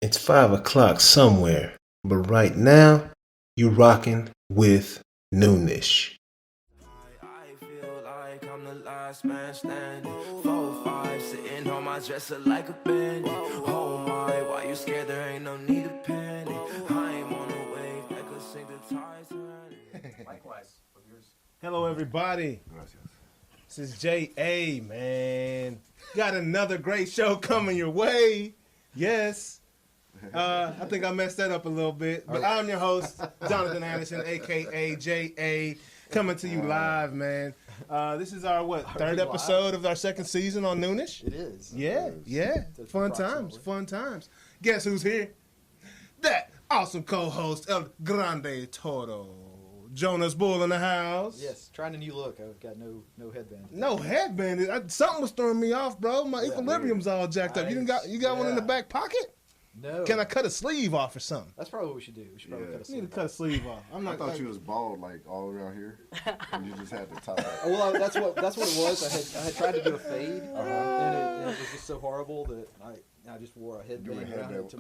It's 5 o'clock somewhere, but right now, you rocking with Noonish. I feel like I'm the last man standing. 4-5 sitting on my dresser like a bandit. Oh my, why you scared? There ain't no need to panic. I ain't on a wave that could sink the Titanic. Likewise. Of yours. Hello, everybody. This is JA, man. Got another great show coming your way. Yes. I think I messed that up a little bit. But I'm your host, Jonathan Anderson, a.k.a. JA, coming to you live, man. This is our, third episode of our second season on Noonish? It is. Yeah. Fun times. Guess who's here? That awesome co-host, El Grande Toro. Jonas Bull in the house. Yes, trying a new look. I've got no headband. No headband. Something was throwing me off, bro. My equilibrium's all jacked up. You got one in the back pocket? No. Can I cut a sleeve off or something? That's probably what we should do. We should probably cut a sleeve. Need to cut a sleeve off. I thought you was bald, like all around here, and you just had the top. Well, that's what it was. I had tried to do a fade, and it was just so horrible that I just wore a headband around it to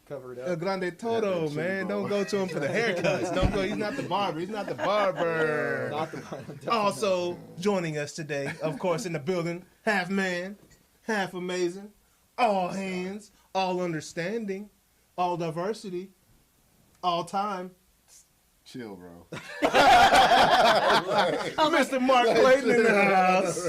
cover it up. El Grande Toro, man. Don't go to him for the haircuts. Don't go. He's not the barber. Not the barber. Also joining us today, of course, in the building, half man, half amazing, all hands, all understanding, all diversity, all time. Chill, bro. Mr. Mark Clayton in the house.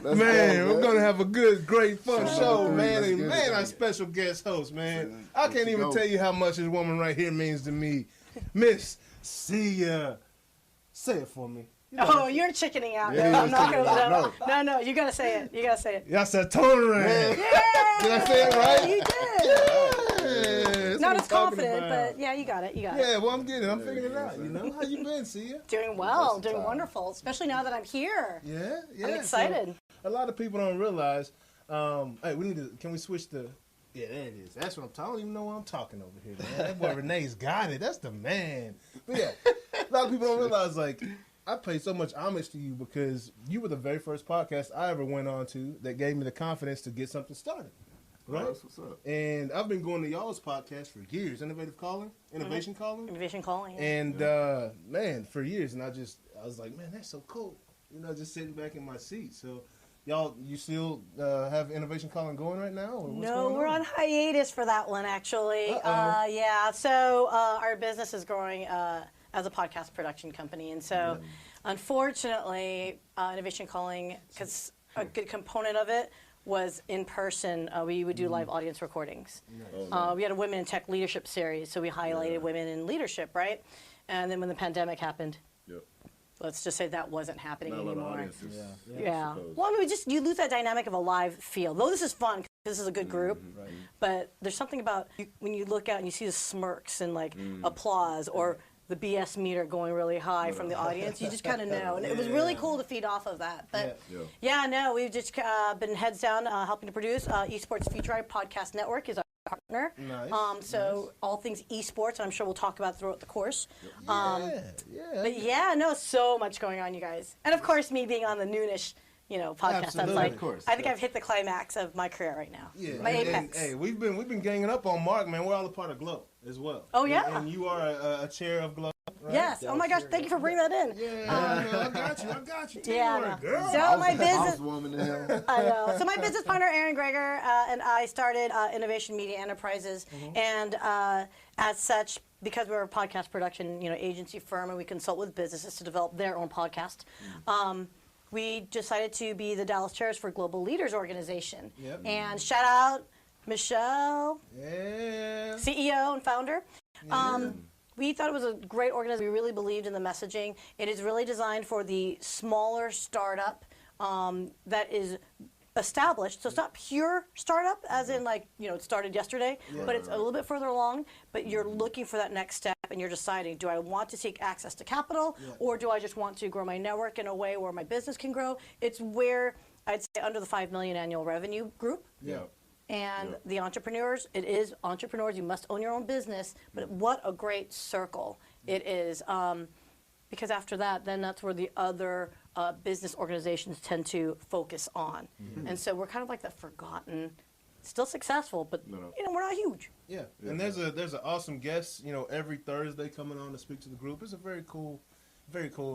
Man, we're going to have a great, fun show, man. And man, our special guest host, man. I can't even tell you how much this woman right here means to me. Miss Syya. Say it for me. Oh, you're chickening out. Yeah, No, I'm not going to. No, no, you got to say it. You got to say it. Yasotornrat. Yeah! Did I say it right? You did. Yeah, Not as confident, but yeah, you got it. Yeah, well, I'm figuring it out, you know. How you been, Syya? Doing well, doing wonderful, especially now that I'm here. Yeah. I'm excited. So, a lot of people don't realize, hey, can we switch the, yeah, there it is. That's what I don't even know what I'm talking over here, man. That boy Renee's got it. That's the man. But yeah, a lot of people don't realize, like, I pay so much homage to you because you were the very first podcast I ever went on to that gave me the confidence to get something started. Right? Oh, that's what's up. And I've been going to y'all's podcast for years. Innovation Calling. Innovation calling. And, man, for years. And I was like, man, that's so cool. You know, just sitting back in my seat. So, y'all, you still have Innovation Calling going right now? Or what's No, we're on hiatus for that one, actually. Yeah, so our business is growing as a podcast production company. And so, unfortunately, Innovation Calling, because a good component of it was in person. We would do live audience recordings. We had a Women in Tech Leadership series, so we highlighted women in leadership, right? And then when the pandemic happened, let's just say that wasn't happening anymore. Yeah. Well, I mean, you lose that dynamic of a live feel. Though this is fun, because this is a good group, but there's something about when you look out and you see the smirks and like applause or the BS meter going really high from the audience, you just kind of know. And it was really cool to feed off of that. But we've just been heads down helping to produce. Esports Future Podcast Network is our partner. Nice. So all things esports, I'm sure we'll talk about throughout the course. But so much going on, you guys. And of course, me being on the Noonish, podcast. Absolutely. I'm like, Of course. I think I've hit the climax of my career right now. Yeah. My apex. Hey, we've been ganging up on Mark, man. We're all a part of Glow as well. Oh, yeah. And you are a chair of Glow. Right? Yes. Yeah, oh my gosh. Thank you for bringing that in. Yeah. I got you. Yeah. Teamwork, girl. So my business. Housewoman in him. I know. So my business partner, Aaron Greger, and I started Innovation Media Enterprises, and as such, because we're a podcast production, agency firm, and we consult with businesses to develop their own podcast. We decided to be the Dallas Chairs for Global Leaders Organization. Yep. And shout out Michelle, Yeah. CEO and founder. We thought it was a great organization. We really believed in the messaging. It is really designed for the smaller startup that is established. So it's not pure startup, as in it started yesterday, but it's a little bit further along. But you're looking for that next step, and you're deciding, do I want to seek access to capital, or do I just want to grow my network in a way where my business can grow? It's where I'd say under the 5 million annual revenue group. Yeah. And the entrepreneurs, it is entrepreneurs. You must own your own business. But what a great circle it is. Because after that, then that's where the other business organizations tend to focus on. And so we're kind of like the forgotten Still successful, but No. you know, we're not huge. Yeah, and there's an awesome guest, you know, every Thursday coming on to speak to the group. It's a very cool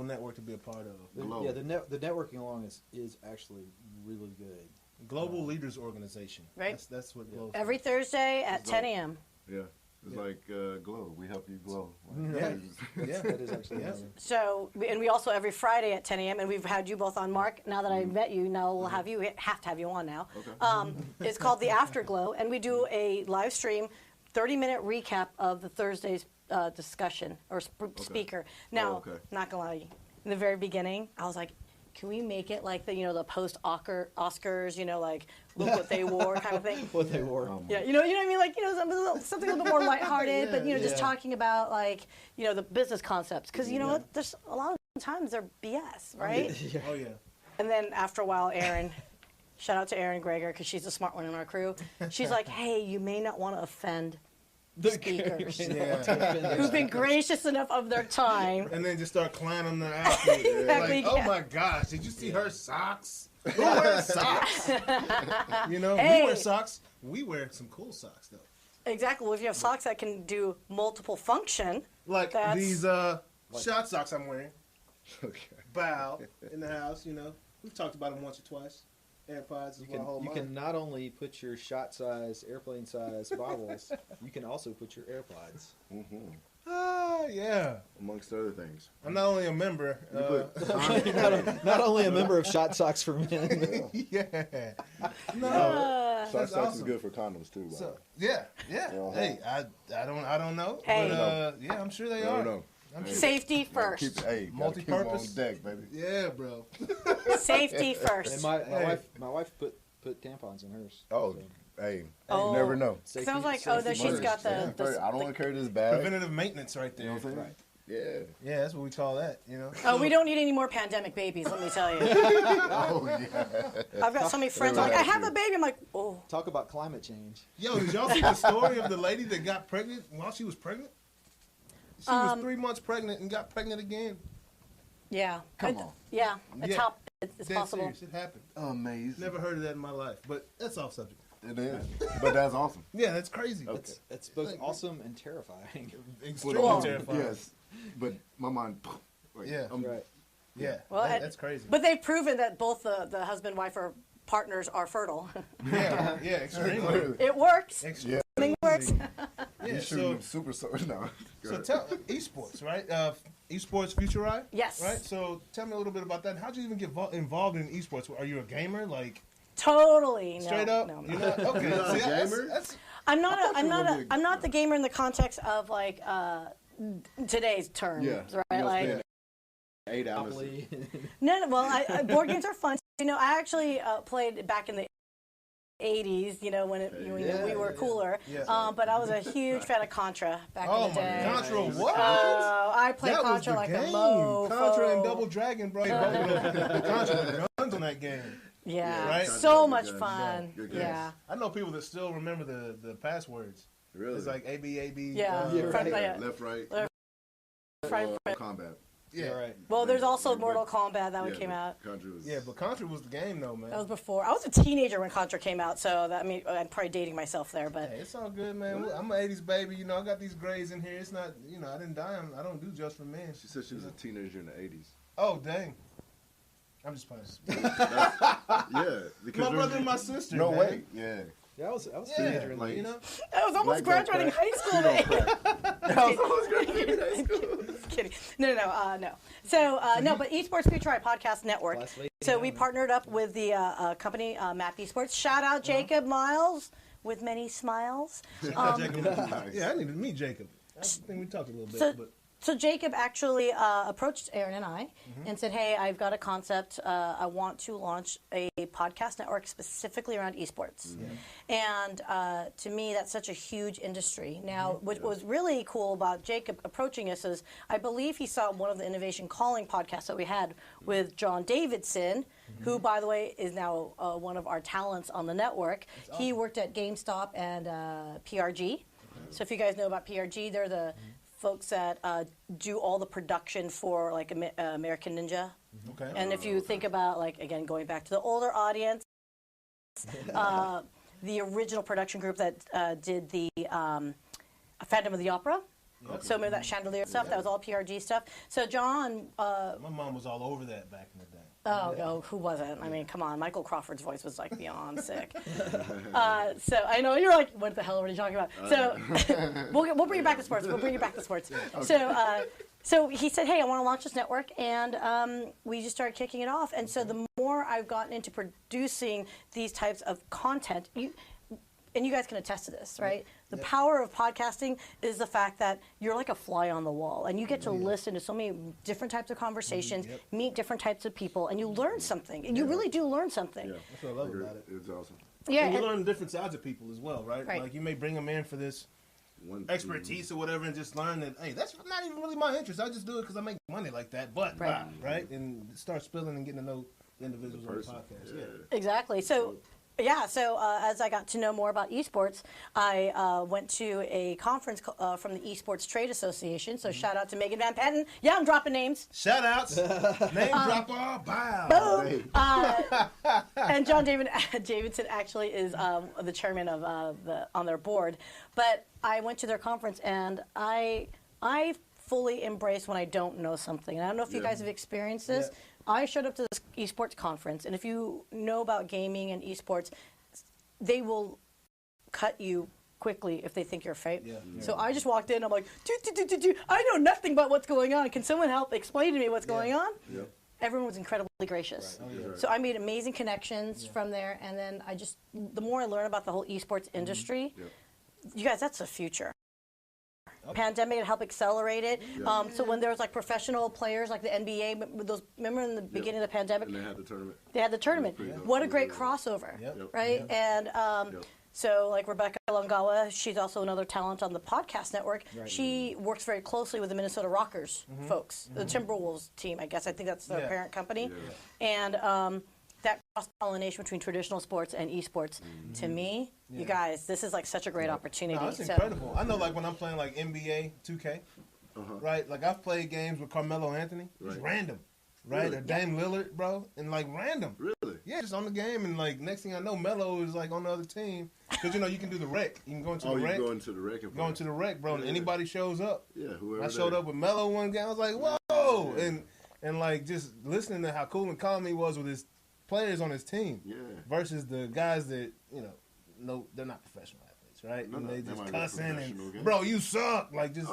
network to be a part of. Yeah, the networking along is actually really good. Global Leaders Organization. Right. That's what Glow. Every Thursday at 10 a.m. Yeah. It's like Glow. We help you glow. Yeah. Yeah, that is actually Yeah. amazing. So, and we also every Friday at 10 a.m. and we've had you both on, Mark. Now that I've met you, now we'll have to have you on now. Okay. It's called the Afterglow, and we do a live stream, 30-minute recap of the Thursday's discussion or speaker. Now, okay. not gonna lie, in the very beginning, I was like, can we make it like the post Oscars, like look what they wore kind of thing? What they wore. Yeah, you know what I mean? Like, something a little bit more lighthearted, but just talking about like, the business concepts, because you know what? There's a lot of times they're BS, right? Oh yeah. And then after a while, Erin, shout out to Erin Greger because she's the smart one in our crew. She's like, hey, you may not want to offend the speakers Yeah. who've been gracious enough of their time. And then just start clowning their outfit. Exactly, Like, oh yeah. my gosh, did you see her socks? Who wears socks? We Hey. wear socks. We wear some cool socks though. Exactly. Well, if you have socks that can do multiple function, Like That's- these shot socks I'm wearing. Okay. Bow in the house, We've talked about them once or twice. AirPods is my whole You mind. can not only put your shot size, airplane size bottles, you can also put your AirPods. Mm-hmm. Yeah. Amongst other things. I'm not only a member. You put Not only a member of Shot Socks for Men. Yeah. No. Sock That's socks is awesome. good for condoms too. By the So, way. yeah. Uh-huh. Hey, I don't know. Hey. But, yeah, I'm sure they I are. don't know. I'm sure. safety Gotta first. keep it, gotta keep 'em on Multi-purpose. deck, baby. Yeah, bro. Safety And first. my wife put tampons in hers. Oh, so hey, Oh. you never know. safety- Sounds like, safety that she's first. got the. Yeah, the I don't want to carry this bag. Preventative maintenance right You there. know what I'm saying? Right. Yeah. Yeah, that's what we call that, Oh, we don't need any more pandemic babies, let me tell you. Oh yeah. I've got so many friends They like, were I have a actually- baby. I'm like, oh. Talk about climate change. Yo, did y'all see the story of the lady that got pregnant while she was pregnant? She was 3 months pregnant and got pregnant again. Yeah. Come on. Yeah, it's, Yeah. it's Dead possible. serious, it happened. Amazing. Never heard of that in my life, but that's off subject. It is. But that's awesome. Yeah, that's crazy. Okay. It's both awesome and terrifying. Extremely Well, terrifying. Yes. But my mind. Like, Yeah. Right. Yeah, Well, that's crazy. But they've proven that both the husband, wife, or partners are fertile. yeah, extremely. It works. Extremely. It works. Yeah, You so, shooting super now. so tell esports, right? Esports Future Ride? Yes. Right? So tell me a little bit about that. How'd you even get involved in esports? Are you a gamer? Like, Totally. straight no, up? No, You're not? Okay. You're not a See, that's- gamer? that's- I'm not. thought I'm you were not. gonna be a I'm not the gamer in the context of like today's terms, Yeah. right? You Like, spend 8 hours. Monopoly. no. Well, board games are fun. I actually played back in the 80s. When we were cooler. Yeah. But I was a huge fan of Contra back Oh in the my day. Contra, what? I played That was Contra the like game. a mofo. Contra and Double Dragon, bro. The Contra with guns on that game. Yeah, Right? so Contra, much good fun. guys. Good guys. Yeah. I know people that still remember the passwords. Really? It's like AB. Yeah. Yeah, Front- right. yeah. Left, right. Front- Combat. Yeah. Right. Well, there's also Yeah, Mortal Kombat that one yeah, came out. Contra was, Yeah, but Contra was the game though, man. That was before. I was a teenager when Contra came out, so I'm probably dating myself there. But Hey, it's all good, man. I'm an 80s baby. I got these grays in here. It's not, I didn't die. I don't do just for men. She said she was a teenager in the 80s. Oh, dang. I'm just playing. Yeah. Because My there brother was- and my sister. No man. way. Yeah. Yeah, I was a Yeah, teenager in the like, 80s. I was almost Black don't graduating crack. high school. She don't crack. Just kidding. No. So, no, but Esports Future Ride Podcast Network. Last lady So we on there. partnered up with the company Map Esports. Shout out Jacob Miles with many smiles. Jacob. Nice. Yeah, I need to meet Jacob. I think we talked a little bit, So- but So Jacob actually approached Aaron and I and said, hey, I've got a concept. I want to launch a podcast network specifically around esports. And to me, that's such a huge industry. Now, what was really cool about Jacob approaching us is I believe he saw one of the Innovation Calling podcasts that we had with John Davidson, who, by the way, is now one of our talents on the network. He worked at GameStop and PRG. So if you guys know about PRG, they're the folks that do all the production for like American Ninja. okay. And if you think about, like, again, going back to the older audience, the original production group that did the Phantom of the Opera. Okay. So remember that chandelier stuff? That was all PRG stuff. So John... my mom was all over that back in the day. Oh, who wasn't? I mean, come on. Michael Crawford's voice was like beyond sick. So I know you're like, what the hell are you talking about? So we'll bring you back to sports. We'll bring you back to sports. Okay. So he said, hey, I want to launch this network, and we just started kicking it off. And so the more I've gotten into producing these types of content, and you guys can attest to this, right? The power of podcasting is the fact that you're like a fly on the wall, and you get to listen to so many different types of conversations, meet different types of people, and you learn something. And you really do learn something. Yeah, that's what I love about it. It's awesome. Yeah, and you learn different sides of people as well, right? Right. Like you may bring them in for this expertise or whatever, and just learn that, hey, that's not even really my interest. I just do it because I make money like that. But right, and start spilling and getting to know the individuals on the podcast. Yeah, exactly. So. Yeah, so as I got to know more about esports, I went to a conference from the Esports Trade Association. So shout out to Megan Van Patten. Yeah, I'm dropping names. Shout outs. Name dropper. Bow. Boom. And John Davidson actually is the chairman of on their board. But I went to their conference, and I fully embrace when I don't know something. And I don't know if you guys have experienced this. I showed up to this esports conference, and if you know about gaming and esports, they will cut you quickly if they think you're fake. So I just walked in, I'm like, I know nothing about what's going on. Can someone help explain to me what's going on? Everyone was incredibly gracious. So I made amazing connections from there, and then the more I learn about the whole esports industry, you guys, that's the future. Pandemic had helped accelerate it. So when there was like professional players like the NBA, remember in the beginning of the pandemic? And they had the tournament. They had the tournament. What a great crossover, right? And so like Rebecca Longawa, she's also another talent on the podcast network. She works very closely with the Minnesota Rockers folks, the Timberwolves team, I guess. I think that's their parent company. And that cross-pollination between traditional sports and esports, to me, you guys, this is like such a great opportunity. No, it's incredible. I know, like when I'm playing like NBA 2K, right? Like I've played games with Carmelo Anthony, just random, right? Or Dame Lillard, bro, and like random. Really? Yeah, just on the game, and like next thing I know, Melo is like on the other team because you can do the rec. You can go into the rec. You go into the rec. And go into the rec, bro, and anybody shows up. Yeah, whoever. I showed up with Melo one game. I was like, whoa, and like just listening to how cool and calm he was with his players on his team versus the guys that no, they're not professional athletes, right? And they just cussing and bro, you suck, like just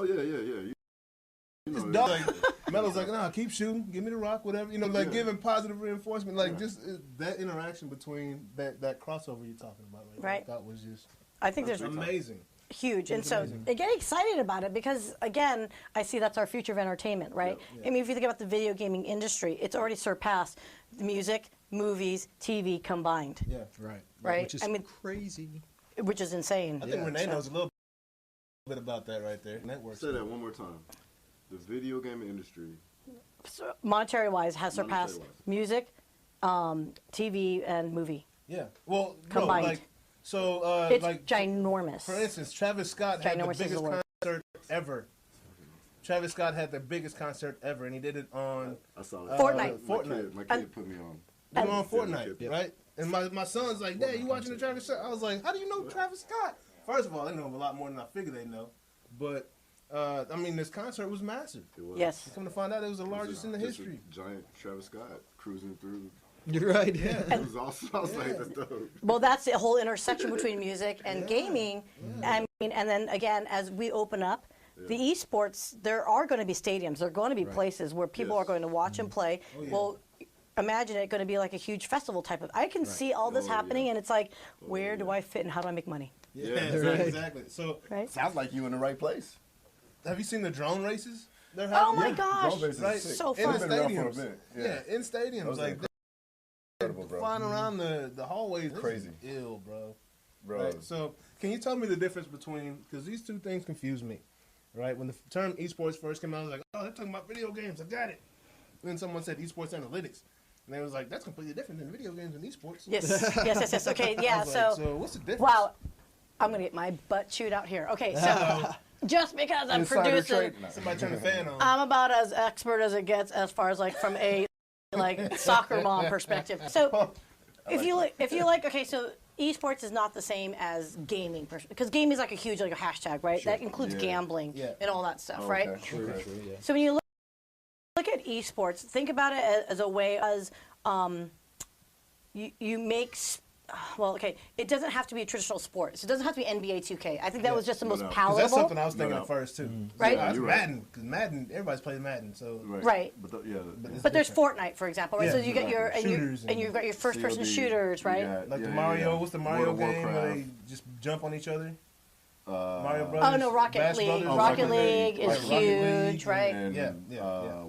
just dog. Like, Melo's like, nah, keep shooting, give me the rock, whatever, like giving positive reinforcement, like just that interaction between that crossover you're talking about, right? That was just, I think there's amazing. Huge. And so I get excited about it because, again, I see that's our future of entertainment, right? I mean, if you think about the video gaming industry, it's already surpassed music, movies, TV combined. Yeah, right. Which is crazy. Which is insane. I think Renee knows a little bit about that right there. Network. Say that one more time. The video gaming industry, monetary-wise, has surpassed music, TV, and movie. Yeah. Well, combined. Like, so, it's like ginormous. For instance, Travis Scott had the biggest concert ever. Travis Scott had the biggest concert ever, and he did it on Fortnite. My kid put me on. Put him on Fortnite, right? And my son's like, Dad, you watching the Travis Scott? I was like, how do you know Travis Scott? First of all, they know him a lot more than I figured they know. But, I mean, this concert was massive. It was. Yes. Come to find out, it was the largest in the history. Giant Travis Scott cruising through. You're right. Yeah. It was awesome. I was like, that's dope. Well, that's the whole intersection between music and gaming. I mean, and then again, as we open up, the esports, there are going to be stadiums. There are going to be places where people are going to watch and play. Well, imagine it going to be like a huge festival type of. I can see all this happening, and it's like, where do I fit and how do I make money? Yeah, exactly. So sounds like you in the right place. Have you seen the drone races? Oh my gosh, right? So fun. In stadiums. In stadiums, like flying around the hallways. Crazy. Ill, bro. Right? So, can you tell me the difference between, because these two things confuse me, right? When the term esports first came out, I was like, oh, they're talking about video games. I got it. And then someone said esports analytics. And they was like, that's completely different than video games and esports. Yes. Okay, yeah. So what's the difference? Wow. I'm going to get my butt chewed out here. Okay, so just because I'm producing. Somebody turn the fan on. I'm about as expert as it gets as far as like from a soccer mom perspective. So if you like, okay, so esports is not the same as gaming, because gaming is like a huge, like a hashtag, right? That includes gambling and all that stuff, right? True, yeah. So when you look at esports, think about it as a way as you make. Well, okay, it doesn't have to be a traditional sport. So it doesn't have to be NBA 2K. I think that was just the most palatable. That's something I was thinking at first, too. Right? Yeah, Madden, because Madden, everybody's playing Madden, so. Right. But there's Fortnite, for example, right? Yeah, so you get your, shooters and you've got your first-person shooters, right? Like the Mario, what's the Mario game where they just jump on each other? Mario Brothers? Oh, no, Rocket League. Brothers? Rocket League is huge, right? And,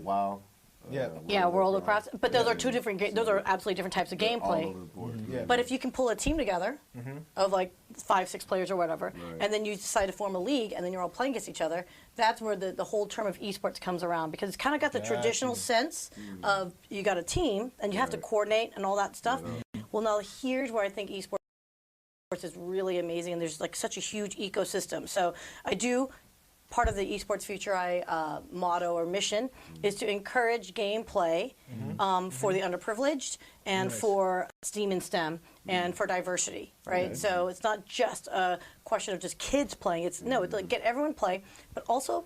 WoW. World of Warcraft. But those are two different games. Those are absolutely different types of gameplay. All over the board. But if you can pull a team together of like 5-6 players or whatever, and then you decide to form a league, and then you're all playing against each other, that's where the whole term of esports comes around, because it's kind of got the traditional sense of you got a team, and you have to coordinate and all that stuff. Well, now here's where I think esports is really amazing, and there's like such a huge ecosystem. So I do. Part of the esports future motto or mission is to encourage gameplay for the underprivileged and for STEAM and STEM and for diversity, right? So it's not just a question of just kids playing. It's like get everyone play, but also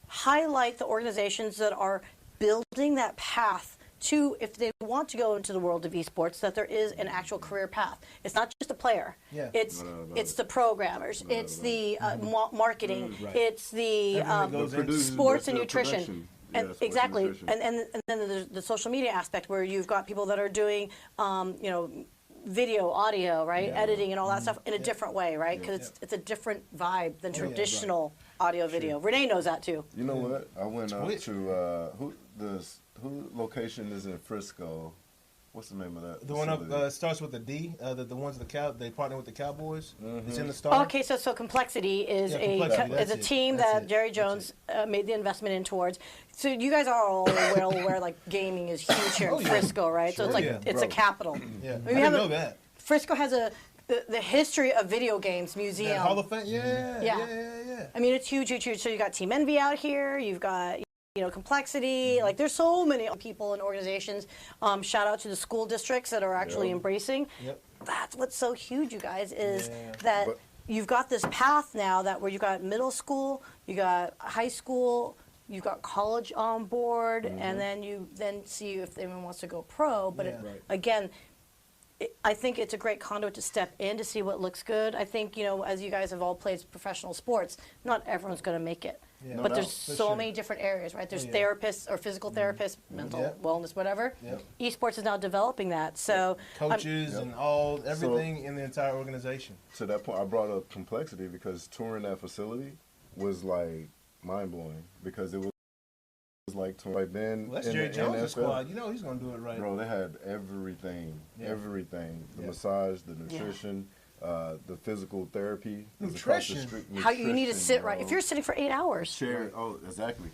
highlight the organizations that are building that path to, if they want to go into the world of esports, that there is an actual career path. It's not just a player. It's the programmers. It's the marketing. It's the sports and nutrition. And exactly. And then there's the social media aspect, where you've got people that are doing, video, audio, right, editing, and all that stuff in a different way, right? Because it's a different vibe than traditional audio, video. Renee knows that too. You know what? I went up to who location is in Frisco? What's the name of that? The one up starts with a D. The ones they partner with the Cowboys. It's in the Star. Okay, so Complexity is a team that Jerry Jones made the investment in towards. So you guys are all well aware like gaming is huge here in Frisco, right? Sure. So it's like it's a capital. I didn't know that. Frisco has the history of video games museum. That Hall of Fame. Yeah. I mean, it's huge. So you got Team Envy out here. You've got Complexity. Like, there's so many people and organizations. Shout out to the school districts that are actually embracing. That's what's so huge, you guys, is that you've got this path now where you've got middle school, you got high school, you've got college on board, and then you see if anyone wants to go pro. But again, I think it's a great conduit to step in to see what looks good. I think, as you guys have all played professional sports, not everyone's going to make it. But there's so many different areas, right? There's therapists or physical therapists, mental wellness, whatever. Esports is now developing that. So coaches and everything in the entire organization. To that point, I brought up Complexity because touring that facility was like mind blowing, because it was like then. Well, that's Jerry Jones' squad. He's gonna do it right. Bro, they had everything. The massage, the nutrition. The physical therapy, nutrition. How you need to sit right. If you're sitting for 8 hours. Exactly.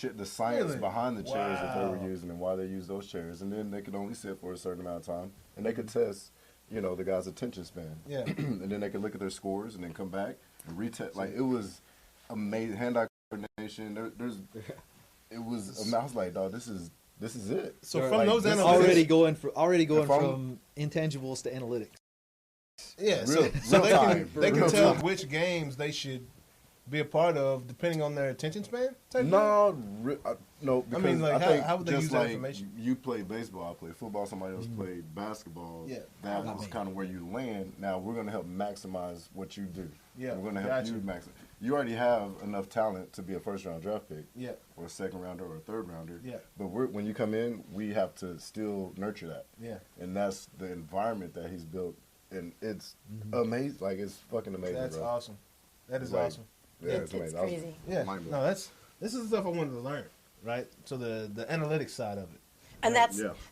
The science behind the chairs that they were using and why they use those chairs, and then they could only sit for a certain amount of time, and they could test, the guy's attention span. And then they could look at their scores and then come back and retest. Like, it was amazing. Hand-eye coordination. It was. I was like, dog, this is it. So from those analytics, already going from intangibles to analytics. Yeah, so they can tell which games they should be a part of depending on their attention span? No, because I mean, like, how would they use that like information? You play baseball, I play football, somebody else played basketball. Yeah. That was kind of where you land. Now we're going to help maximize what you do. Yeah. We're going to help you maximize. You already have enough talent to be a first-round draft pick. Yeah. Or a second-rounder or a third-rounder. Yeah. But when you come in, we have to still nurture that. Yeah. And that's the environment that he's built. And it's amazing. Like, it's fucking amazing, That's bro. awesome. That is awesome. Yeah, it's amazing. It's crazy. Yeah. No, this is the stuff I wanted to learn, right? So the analytics side of it. And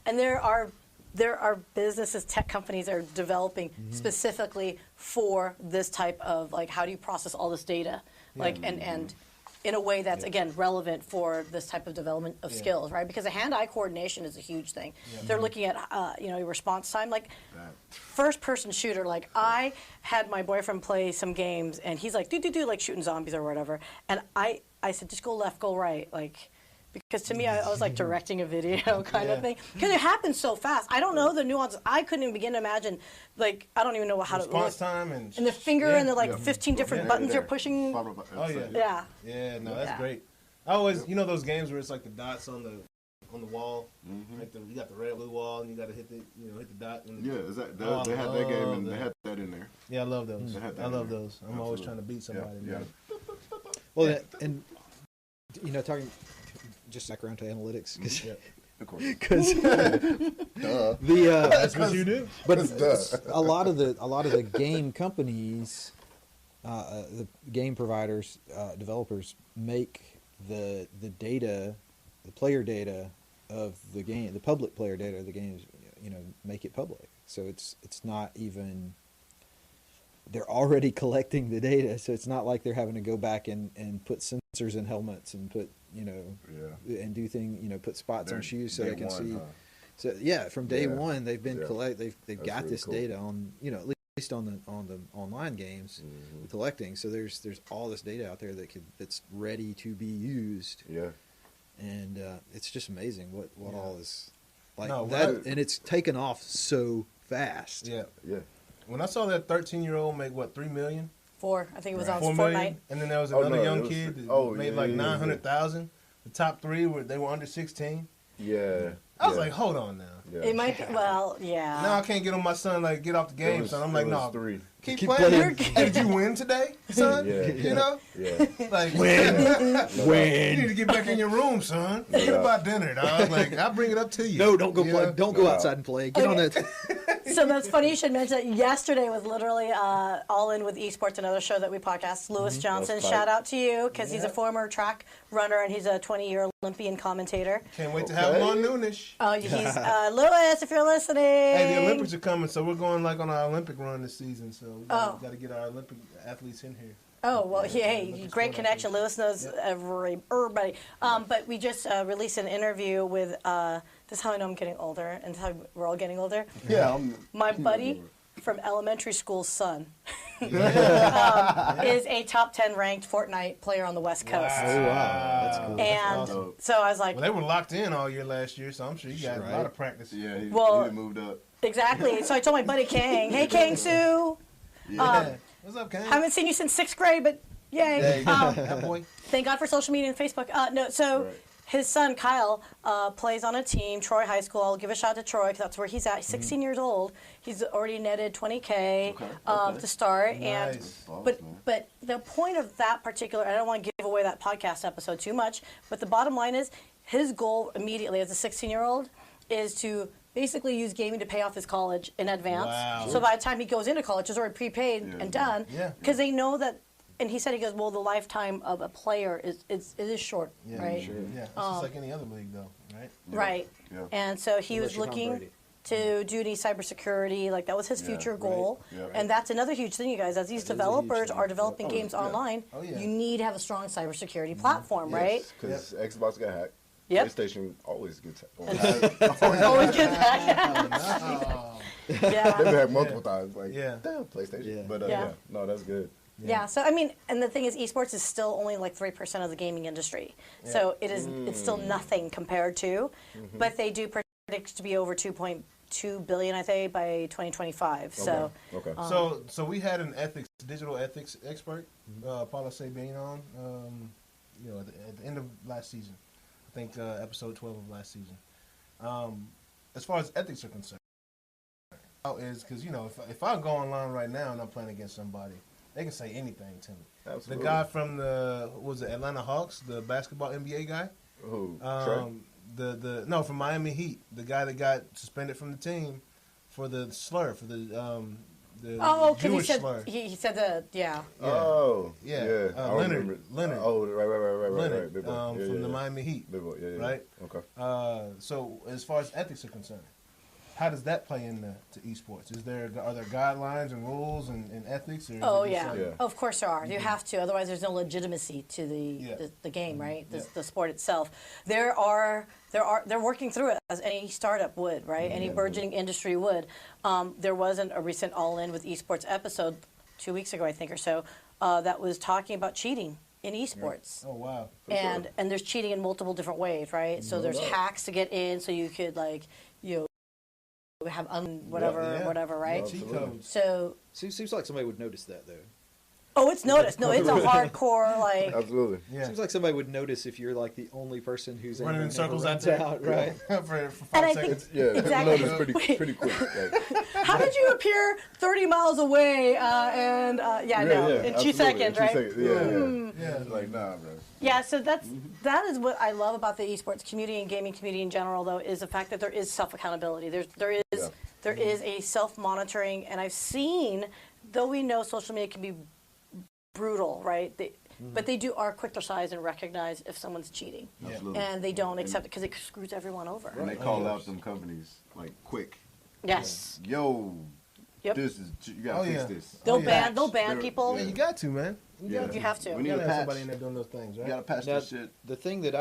and there are businesses, tech companies that are developing specifically for this type of, like, how do you process all this data, like, and in a way that's again relevant for this type of development of skills, right? Because the hand-eye coordination is a huge thing. They're looking at your response time, like first-person shooter. Like, I had my boyfriend play some games, and he's like do like shooting zombies or whatever, and I said just go left, go right, like. Because to me, I was like directing a video kind of thing. Because it happens so fast. I don't know the nuances. I couldn't even begin to imagine, like, I don't even know how response time and the finger and the like 15 different buttons you're pushing. Oh yeah. Yeah, no, that's great. I always, you know, those games where it's like the dots on the wall, like you got the red blue wall and you got to hit the dot. And they had that game and they had that in there. Yeah, I love those. I love those. I'm always trying to beat somebody. Yeah. Well, and you know, talking just back around to analytics because that's what you do. But a lot of the game companies, the game providers, developers make the data, the player data of the game, the public player data of the games, you know, make it public. So it's not even, they're already collecting the data, so it's not like they're having to go back and put sensors in helmets and put, you know, and do things, you know, put spots on shoes so they can see. Huh? So yeah, from day one they've been they've got really this data on, you know, at least on the online games collecting. So there's all this data out there that's ready to be used. Yeah. And it's just amazing what all is like that, and it's taken off so fast. Yeah. Yeah. When I saw that 13-year-old make what, $3 million? 4, I think it was on $4 Fortnite. million, and then there was another young kid that made like 900,000. The top 3 they were under 16. Yeah. I was like, hold on now. Yeah. It might be, well, yeah. Now I can't get on my son, like, get off the game, son. I'm like, no. 3. Keep playing. Hey, did you win today, son? You know? Yeah. Like, win. You need to get back in your room, son. Forget about dinner, dog. Like, I'll bring it up to you. No, don't go play. Don't go outside and play. Get on that. So that's funny you should mention that. Yesterday was literally All In with Esports, another show that we podcast. Lewis Johnson, shout out to you, because he's a former track runner and he's a 20-year Olympian commentator. Can't wait to have him on Noonish. Oh, he's Lewis, if you're listening. Hey, the Olympics are coming, so we're going like on our Olympic run this season. So we got to get our Olympic athletes in here. Oh, well, hey, great connection. Lewis knows everybody. But we just released an interview with, this is how I know I'm getting older, and this is how we're all getting older. Yeah. My buddy from elementary school's son is a top 10 ranked Fortnite player on the West Coast. Oh, wow. That's cool. And so I was like... Well, they were locked in all year last year, so I'm sure you got a lot of practice. Yeah, he moved up. Exactly. So I told my buddy Kang, hey, Kang Soo. Yeah. What's up, Kang? Haven't seen you since 6th grade, but yay. Boy. Thank God for social media and Facebook. His son, Kyle, plays on a team, Troy High School. I'll give a shout out to Troy because that's where he's at. He's 16 years old. He's already netted $20K to start. Nice. But the point of that particular, I don't want to give away that podcast episode too much, but the bottom line is his goal immediately as a 16-year-old is to basically use gaming to pay off his college in advance. Wow. So by the time he goes into college, it's already prepaid and done. Because they know that. And he said, he goes, well, the lifetime of a player is short, right? Sure. Yeah, it's just like any other league, though, right? Right. Yeah. And so he was looking to do any cybersecurity, like that was his future goal. Right. Yeah. And that's another huge thing, you guys. As these developers are developing games online, you need to have a strong cybersecurity platform, right? Because Xbox got hacked. Yep. PlayStation always gets hacked. Always gets hacked. They've been hacked multiple times. Like, damn, PlayStation. Yeah. But no, that's good. Yeah. So I mean, and the thing is, esports is still only like 3% of the gaming industry. Yeah. So it's still nothing compared to, but they do predict to be over 2.2 billion, I think, by 2025. So so we had an digital ethics expert, Paula Sabine, on, at the end of last season. I think episode 12 of last season. As far as ethics are concerned, is because if I go online right now and I'm playing against somebody, they can say anything to me. Absolutely. The guy from the Atlanta Hawks, the basketball NBA guy. Who? From Miami Heat, the guy that got suspended from the team for the slur, for the Jewish slur. He said Leonard. Oh, right. Leonard, from the Miami Heat. Right. Okay. So as far as ethics are concerned, how does that play into esports? Are there guidelines and rules and ethics? Or of course there are. You have to, otherwise there's no legitimacy to the game, right? The sport itself. They're working through it as any startup would, right? Any burgeoning industry would. There wasn't a recent All In with Esports episode 2 weeks ago, I think, or so, that was talking about cheating in esports. Oh wow! And there's cheating in multiple different ways, right? So there's hacks to get in, so you could have whatever, right? Cheat codes. So Seems like somebody would notice that, though. Oh, it's noticed. No, it's a hardcore, like... Absolutely. Yeah. Seems like somebody would notice if you're, like, the only person who's... running in circles out right? for 5 seconds. Yeah, exactly. notice pretty quick. Like. How did you appear 30 miles away in 2 seconds, right? Yeah. Like, nah, bro. Yeah, so that is what I love about the esports community and gaming community in general, though, is the fact that there is self-accountability. There is a self-monitoring, and I've seen, though we know social media can be brutal, right? But they are quick to size and recognize if someone's cheating. Absolutely. And they don't accept it because it screws everyone over. And they call out some companies, like, quick. Yes. Yo, Yep. this is, you gotta fix this. They'll ban people. Yeah, you got to, man. You have to. We need You a gotta have patch. somebody in there doing those things, right? You gotta patch this shit. The thing that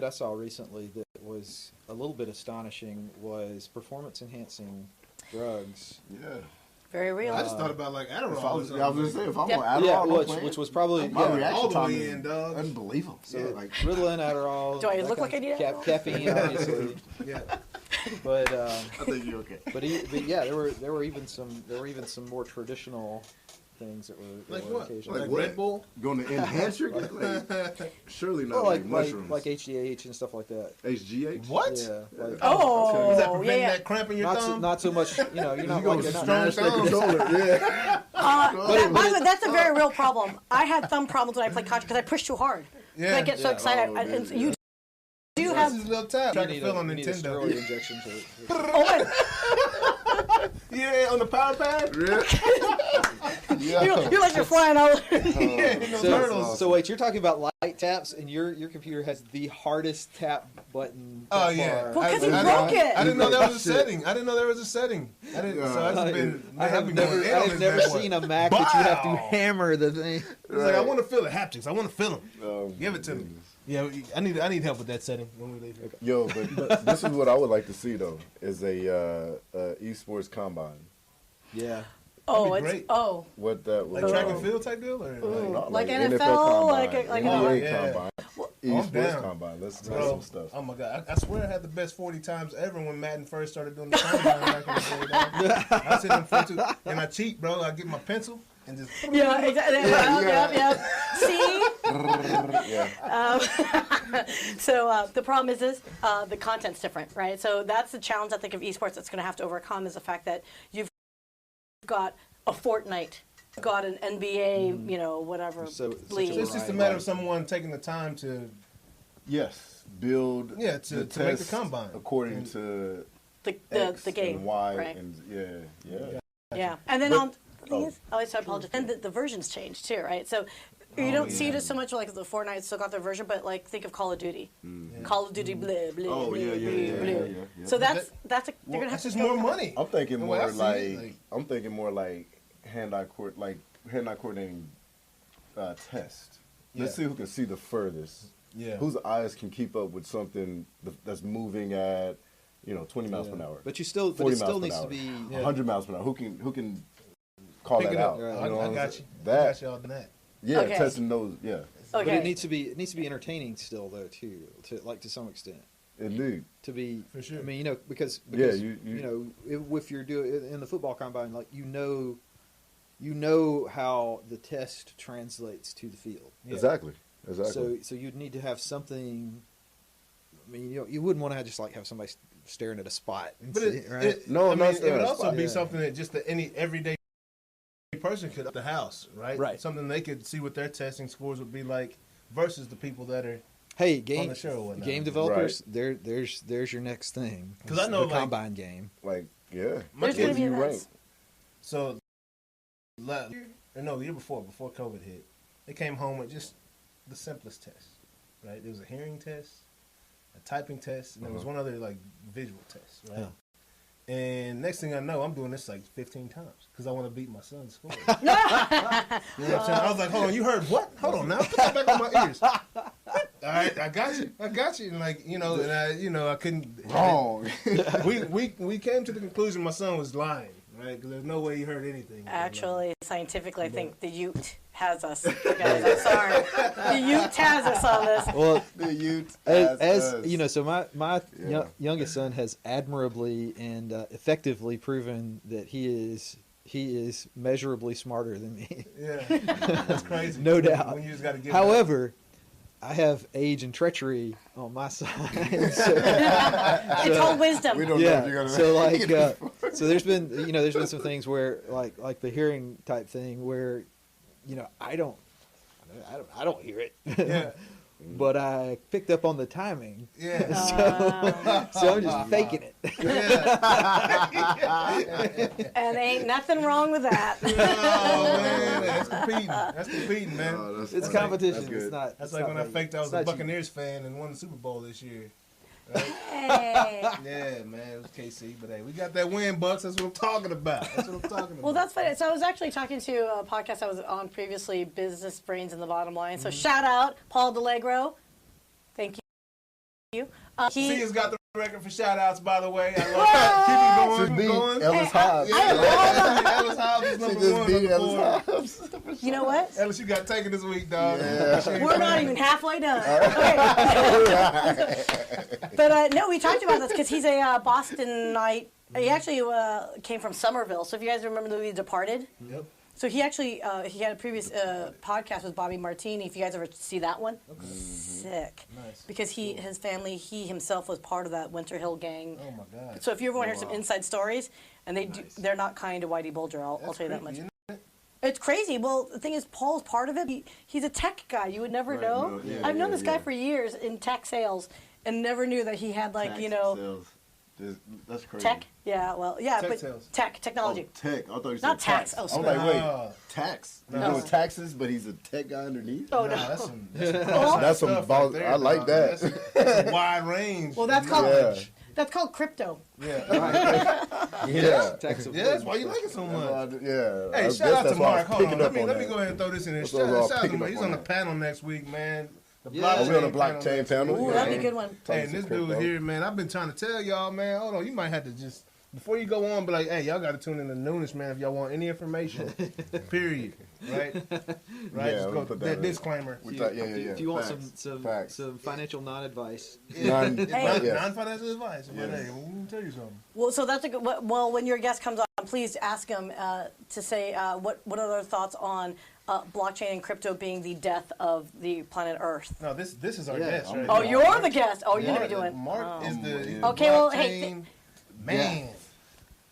I saw recently that was a little bit astonishing was performance-enhancing drugs. Yeah. Very real. I just thought about like Adderall. If I was gonna say, if I'm Yep. on Adderall, Which was probably my reaction all the time way is in, dog. unbelievable. So Like, Ritalin, Adderall. Do I that look kind like I need of Adderall? Caffeine, obviously. Yeah. But I think you're okay. but yeah, there were even some more traditional things that were Like were what? occasionally. Like what? Red Bull? Going to enhance your like, surely not Well, like mushrooms. like HGH and stuff like that. HGH. What? Yeah. Like, Oh, Is that preventing yeah. that cramp in your thumb? not so much. You're not You like go you're not, smash that controller. Yeah. By the way, that's a very real problem. I had thumb problems when I played Contra because I pushed too hard. Yeah. I get so excited. Oh, And yeah. you do This have... is a little tap. Try you to feel on need a Nintendo. steroid injection to Oh, my... Yeah, on the power pad. You're like you're flying all over. So wait, you're talking about light taps, and your computer has the hardest tap button. Oh by yeah. far. Well, 'cause he I broke it. I didn't know there was a setting. I didn't know there was a setting. I didn't. So I just been. I have been going in on never this bad boy. seen a Mac that you have to Bow. hammer the thing. It's like I want to feel the haptics. I want to feel them. Oh, Give it to me. Yeah, I need help with that setting when we leave here. Yo, but this is what I would like to see though: is a esports combine. Yeah. Oh, That'd be it's... great. Oh. What that Like was. track and field type deal, or Not Like NFL NFL, combine, like NBA yeah. combine, I'm esports down. combine. Let's do Bro, some stuff. oh my god! I swear I had the best 40 times ever when Madden first started doing the combine back in the day. Dog. I sit in 42, and I cheat, bro. I get my pencil and just Yeah, exactly. Yep. See? Yeah. So the problem is the content's different, right? So that's the challenge I think of esports that's going to have to overcome is the fact that you've got a Fortnite, got an NBA, whatever league. So it's just a matter of someone taking the time to Yes, build. to make the test combine according to the X game, and Y right? and yeah. Yeah, and then But- the thing is, I apologize. And the versions change too, right? So you don't see it as so much like the Fortnite still got their version, but like think of Call of Duty, Call of Duty, blah blah Oh, blah yeah, yeah, blah. yeah, blah. yeah, yeah. So they're gonna have that's to just go more with money. I'm thinking The way I more see like, it, like- I'm thinking more like hand-eye coordinating test. Let's see who can see the furthest. Yeah. Whose eyes can keep up with something that's moving at 20 miles per hour. But it still 40 needs miles to per be. hour, 100 miles per hour. Who can call Pick that it up. out? I know what I'm got saying? you. I That got you on that. yeah, Okay. testing those. Yeah, But Okay. it needs to be entertaining still though too, to some extent. indeed. To be, For sure. I mean, because Yeah, if you're doing in the football combine, like you know how the test translates to the field. Yeah. Exactly. So you'd need to have something. I mean, you wouldn't want to just like have somebody staring at a spot, and But see, right? it No, I not mean, it staring would at a also spot. be Yeah. something that just any everyday person could up the house, right? Right. Something they could see what their testing scores would be like versus the people that are. Hey, on the show or whatnot. game developers, there's your next thing. 'Cause I know, the like- combine game. like yeah. My There's gonna kids, be you events. so the year before COVID hit, they came home with just the simplest test, right? There was a hearing test, a typing test, and there was one other like visual test, right? Yeah. And next thing I know, I'm doing this like 15 times because I want to beat my son's score. You know what I'm saying? I was like, hold on, you heard what? Hold on now, put that back on my ears. All right, I got you. And like, I couldn't. Wrong. We came to the conclusion my son was lying, right? Because there's no way he heard anything. Actually, scientifically, I think the Ute has us. Guys, I'm sorry. Ute has us on this. Well, The Ute as you know, so my youngest son has admirably and effectively proven that he is measurably smarter than me. Yeah, that's crazy. No doubt. When you just gotta give However, I have age and treachery on my side. It's called wisdom. We don't know if you're gonna so make it. so there's been some things where like the hearing type thing where I don't hear it. Yeah. But I picked up on the timing. Yeah. So I'm just faking it. And ain't nothing wrong with that. Oh man, that's competing. That's competing, man. Oh, It's competition. That's good. It's not. That's it's like not when I like- faked I was it's a not Buccaneers fan and won the Super Bowl this year. Right? Hey. Yeah, man, it was KC. But hey, we got that win, Bucks. That's what I'm talking about. That's what I'm talking about. Well, that's funny. So I was actually talking to a podcast I was on previously, Business Brains and the Bottom Line. So shout out Paul DeLegro. Thank you. Sya's got the record for shout outs, by the way. I love it. Keep it going. Just beat Ellis Hobbs. Ellis Hobbs is She number just one. beat Number Ellis four. Hobbs. You know what? Ellis, you got taken this week, dog. Yeah. We're not even halfway done. Okay. But no, we talked about this because he's a Bostonite. He actually came from Somerville. So if you guys remember the movie Departed. Yep. So he actually he had a previous podcast with Bobby Martini. If you guys ever see that one, sick. Nice. Because his family, he himself was part of that Winter Hill gang. Oh my God. So if you ever want to hear some inside stories, and they're not kind to Whitey Bulger. I'll tell you that much. Creepy, It's crazy. Well, the thing is, Paul's part of it. He's a tech guy. You would never know. no, yeah, I've known yeah, this guy yeah. for years in tech sales, and never knew that he had That's crazy. tech. Yeah, well, yeah, Tech but sales. technology. Oh, tech. I thought you said Not tax. tax. Oh, I was sorry. like, wait, No. tax? He's No. doing taxes, but he's a tech guy underneath? Oh Nah, no. that's some That's some stuff ball. right there, I like dog. that. That's a wide range. Well, that's called Yeah. crypto. Yeah. Yeah. Texas. Yeah, that's why you like it so much. Yeah. Hey, I shout guess out to that's why I Mark. was Hold on. picking Let up me on go that. ahead and throw this in there. That's what I was Shout out to picking Mark. up He's on on the that. panel next week, man. The Yeah. blockchain Are we on a blockchain next week. panel? Ooh, that'd be a good one. Hey, and this dude here, man, I've been trying to tell y'all, man, hold on, you might have to just, before you go on, be like, hey, y'all got to tune in to Noonish, man, if y'all want any information. Period. Right? Right? Yeah, Just we'll go, put that that in. disclaimer. Yeah. If you want Facts. some Facts. financial non-advice, Non- Hey. yes. Non-financial advice. But Yeah. hey, let me tell you something. Well, so that's a good. Well, when your guest comes on, please ask him to say what are their thoughts on blockchain and crypto being the death of the planet Earth. No, this is our Yeah. guest, right? Oh, here. you're the guest. Oh, you're gonna be doing Mark is the Okay, well, hey, blockchain man.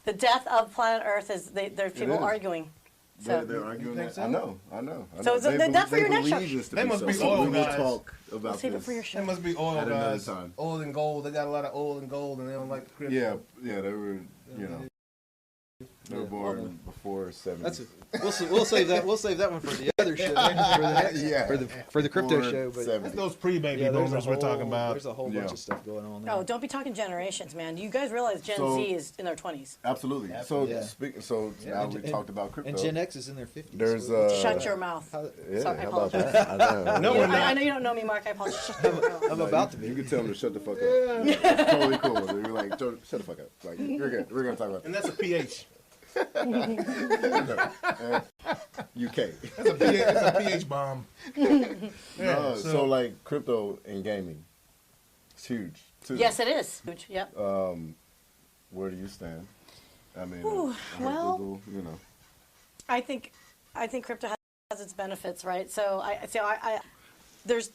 the death of planet Earth is. There's people is. arguing. They're, So they're arguing think that. so? I know. So is it that for your next show? They must be oil We will guys. talk about save it this. for your It show. must be oil At another guys. time. Oil and gold. They got a lot of oil and gold, and they don't like crypto. Yeah, they were, they were born before 70. that's we'll save that. We'll save that one for the other show, Yeah. for the crypto Born show. But 70. That's those pre-baby yeah, boomers we're talking about. There's a whole Yeah. bunch of stuff going on there. Oh, don't be talking generations, man. You guys realize Gen So- Z is in their 20s. Absolutely. Yeah. So now we talked about crypto. And Gen X is in their 50s. There's Shut your mouth. yeah, Sorry, I how about apologize. that? I know. No, we're not. I know you don't know me, Mark. I apologize. Shut your mouth. I'm about to You be. can tell them to shut the fuck up. It's totally cool. You're like, shut the fuck up. Like, you're good. We're gonna talk about And that's a pH. UK. That's a pH bomb. No, so- so like crypto and gaming, it's huge. Too. Yes, it is. Huge. Yep. Where do you stand? I mean, Ooh, I heard well- Google, you know. I think crypto has its benefits, right? So there's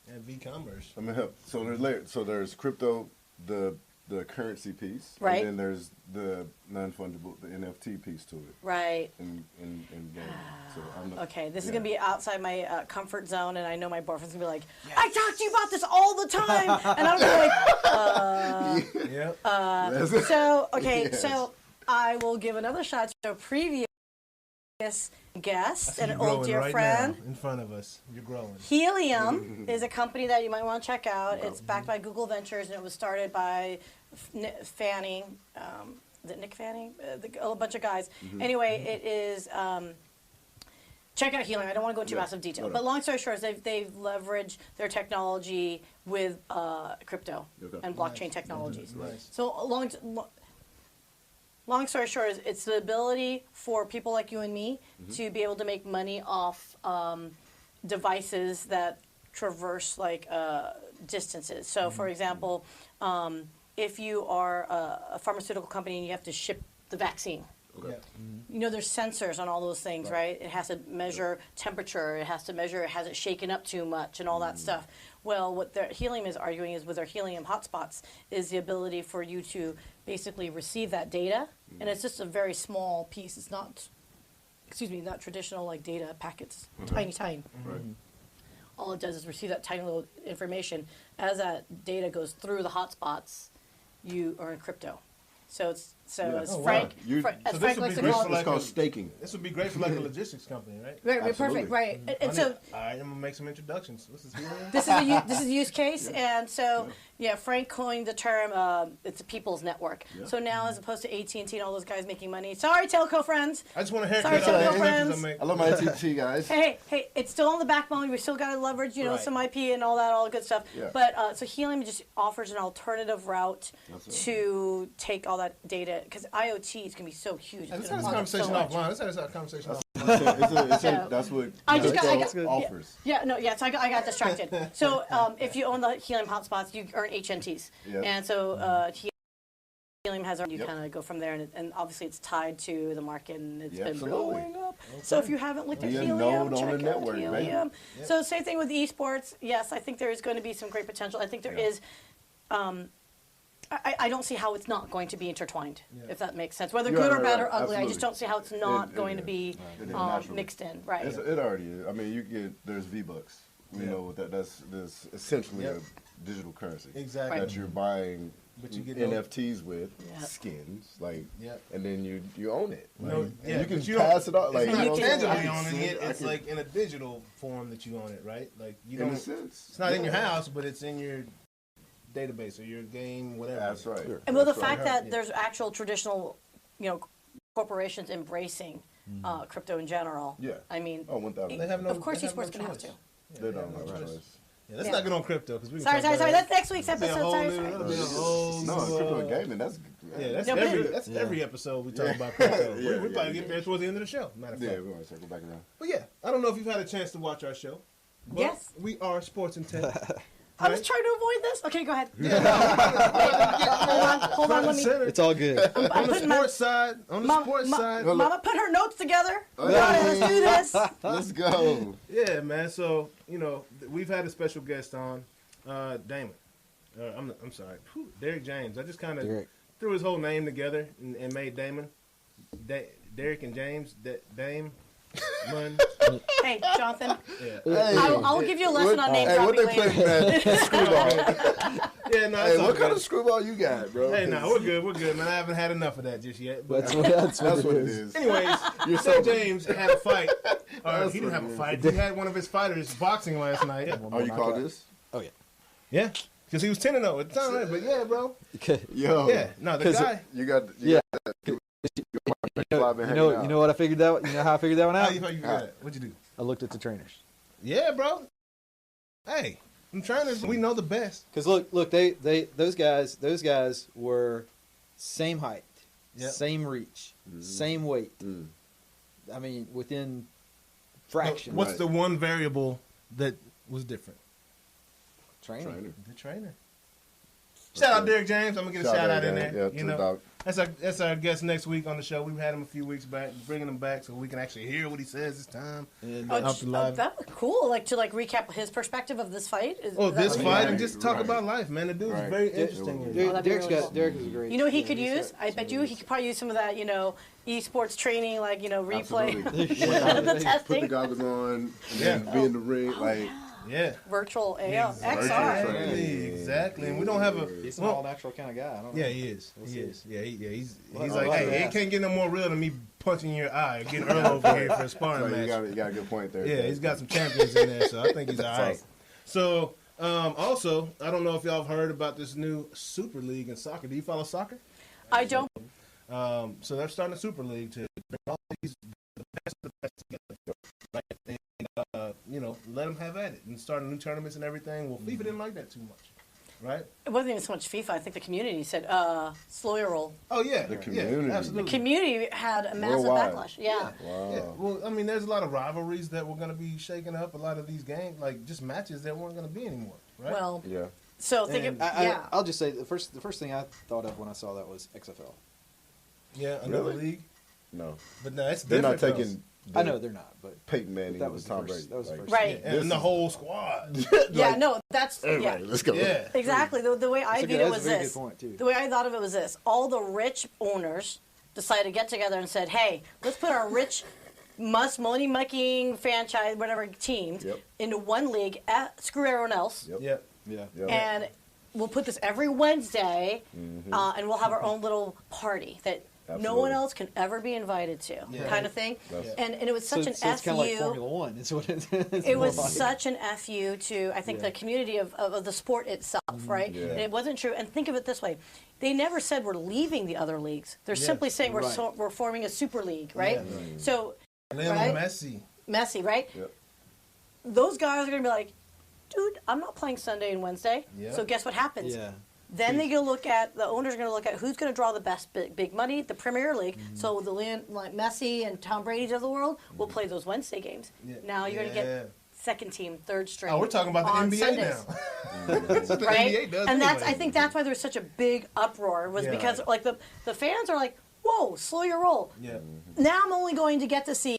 And v-commerce. I mean, hell, so there's layers. So there's crypto, the currency piece, Right. And then there's the non-fungible, the NFT piece to it right. in gaming. So I'm not, Okay, this is yeah. gonna be outside my comfort zone, and I know my boyfriend's gonna be like, "I talk to you about this all the time," and I'm gonna be like, Yep. "So okay, Yes. so I will give another shot to a previous guest and an old dear friend." Now, in front of us. You're growing. Helium is a company that you might want to check out. It's backed by Google Ventures, and it was started by Fanning. Is it Nick Fanning? A bunch of guys. Anyway, it is. Check out Helium. I don't want to go into massive detail, but long story short, is they've leveraged their technology with crypto and blockchain technologies. Nice. So long story short, is it's the ability for people like you and me to be able to make money off devices that traverse like distances. So, for example, if you are a pharmaceutical company and you have to ship the vaccine, you know, there's sensors on all those things, right? It has to measure temperature. It has to measure, has it shaken up too much and all that stuff. Well, what their helium is arguing is with their helium hotspots is the ability for you to basically receive that data. And it's just a very small piece. It's not, not traditional like data packets, tiny. All it does is receive that tiny little information. As that data goes through the hotspots, you earn crypto. So as Frank likes to call it, it's called staking. This would be great for like a logistics company, right? Right, perfect, right. And so, all right, I'm gonna make some introductions. This is this is a use case, and so Frank coined the term. It's a people's network. Yeah. So now, as opposed to AT&T and all those guys making money, sorry, telco friends. I just want to haircut. Sorry, telco friends. I love my AT&T guys. Hey, it's still on the backbone. We still got to leverage, some IP and all good stuff. Yeah. But so Helium just offers an alternative route to take all that data, because IoT is going to be so huge. Let's have this conversation offline. Let's have this conversation offline. That's what offers. So I got distracted. So if you own the Helium hotspots, you earn HNTs. Yep. And so Helium has you kind of go from there, and obviously it's tied to the market, and it's been blowing up. Okay. So if you haven't looked at Helium, check out Helium. Right? Yep. So same thing with esports. Yes, I think there is going to be some great potential. I think there is. I don't see how it's not going to be intertwined, if that makes sense. Whether good or bad or ugly, absolutely. I just don't see how it's not going to be mixed in. Right. It already is. I mean, there's V-Bucks. You know, that's essentially a digital currency. Exactly. That you're buying NFTs with, skins, and then you own it. You can pass it off. It's not tangibly owning it. It's like in a digital form that you own it, right? Like you don't. In a sense. It's not in your house, but it's in your database or your game, whatever. That's right. And the fact that there's actual traditional, corporations embracing crypto in general. Yeah. I mean, 1,000. They have no. Of course, esports gonna have to. They don't have no choice. Yeah, let's not get on crypto because we. Sorry. That's next week's episode. Sorry. Crypto and gaming. That's every episode we talk about crypto. We probably get there towards the end of the show. Matter of fact. Yeah, we want to circle back around. But I don't know if you've had a chance to watch our show. Yes. We are Sports and Tech. I was trying to avoid this. Okay, go ahead. Hold on. Let me. It's all good. On the sports side. Mama put her notes together. Let's do this. Let's go. Yeah, man. So we've had a special guest on, Damon. I'm sorry, Derek James. I just kind of threw his whole name together and made Damon. Derek and James. Dame. Hey, Jonathan. Yeah. I'll give you a lesson on name dropping later. What kind of screwball you got, bro? Hey, we're good, man. I haven't had enough of that just yet. But that's what it is. Anyways, Derek James had a fight. He didn't have a fight. He had one of his fighters boxing last night. Oh, you called this? Oh, yeah. Yeah. Because he was 10-0 at the time, right? But yeah, bro. Yo. Yeah. No, the guy. You got you know what I figured out? You know how I figured that one out? How you figured that? What'd you do? I looked at the trainers. Yeah, bro. Hey, them trainers, we know the best. Because look, those guys were same height, same reach, same weight. I mean, within fractions. What's the one variable that was different? Trainer. The trainer. Shout out Derek James. I'm gonna get a shout out in there. Yeah, that's our guest next week on the show. We had him a few weeks back, bringing him back so we can actually hear what he says this time. That was cool. To recap his perspective of this fight. This fight and just talk about life, man. The dude's very interesting. Derek is great. You know what he could use? I bet you he could probably use some of that. Esports training, replay. The testing. Put the goggles on, and then be in the ring, Yeah. Virtual AL. XR. Exactly. And we don't have he's an all natural kind of guy. I don't know. Yeah, he is. He is. Yeah, he's like, hey, it can't get no more real than me punching your eye, getting Earl over here for a sparring match. You got a good point there. Yeah, he's got some champions in there, so I think he's all right. Awesome. So, also, I don't know if y'all have heard about this new Super League in soccer. Do you follow soccer? I don't. So they're starting a Super League to bring all these the best together. Right? And, let them have at it and starting new tournaments and everything. Well, FIFA didn't like that too much. right? It wasn't even so much FIFA. I think the community said, slow your roll. Oh, yeah. The community. Yeah, absolutely. The community had a massive Worldwide. backlash. Yeah. Wow. Yeah. Well, I mean, there's a lot of rivalries that were going to be shaken up. A lot of these games, like just matches that weren't going to be anymore, right? Well, Yeah. so think And of, yeah. I'll just say the first thing I thought of when I saw that was XFL. Yeah, another Really? league. No. But no, it's They're different. not taking. I know they're not, but Peyton Manning that and was the Tom first. Brady. That was the Like, first. Right. And the whole squad. Yeah, no, that's, Everybody, yeah. let's go. Yeah. Exactly. The way I viewed it was That's a very this. good point too. The way I thought of it was this. All the rich owners decided to get together and said, hey, let's put our rich, money-making franchise, whatever teams, Yep. into one league, screw everyone else, Yep. Yeah. Yeah. Yep. and we'll put this every Wednesday, and we'll have our own little party that no Absolutely. one else can ever be invited to, Yeah. kind of thing. That's- And it was such so an it's kind of like FU. Formula One. It's what it's It was more like. such an FU to, I think, the community of the sport itself, right? Yeah. And it wasn't true. And think of it this way. They never said we're leaving the other leagues. They're simply saying we're, Right. we're forming a super league, right? Yeah. So, Lionel Right? Messi. Messi, right? Yep. Those guys are going to be like, dude, I'm not playing Sunday and Wednesday. Yeah. So guess what happens? Yeah. Then they're going to look at, the owner's going to look at who's going to draw the best big money, the Premier League. So the like Messi and Tom Brady's of the world will play those Wednesday games. Yeah. Now you're going to Yeah. get second team, third string. Oh, we're talking about the on NBA Sundays. now. That's what the Right? NBA does And anyway. I think that's why there was such a big uproar, was Yeah. because like the fans are like, whoa, slow your roll. Yeah. Now I'm only going to get to see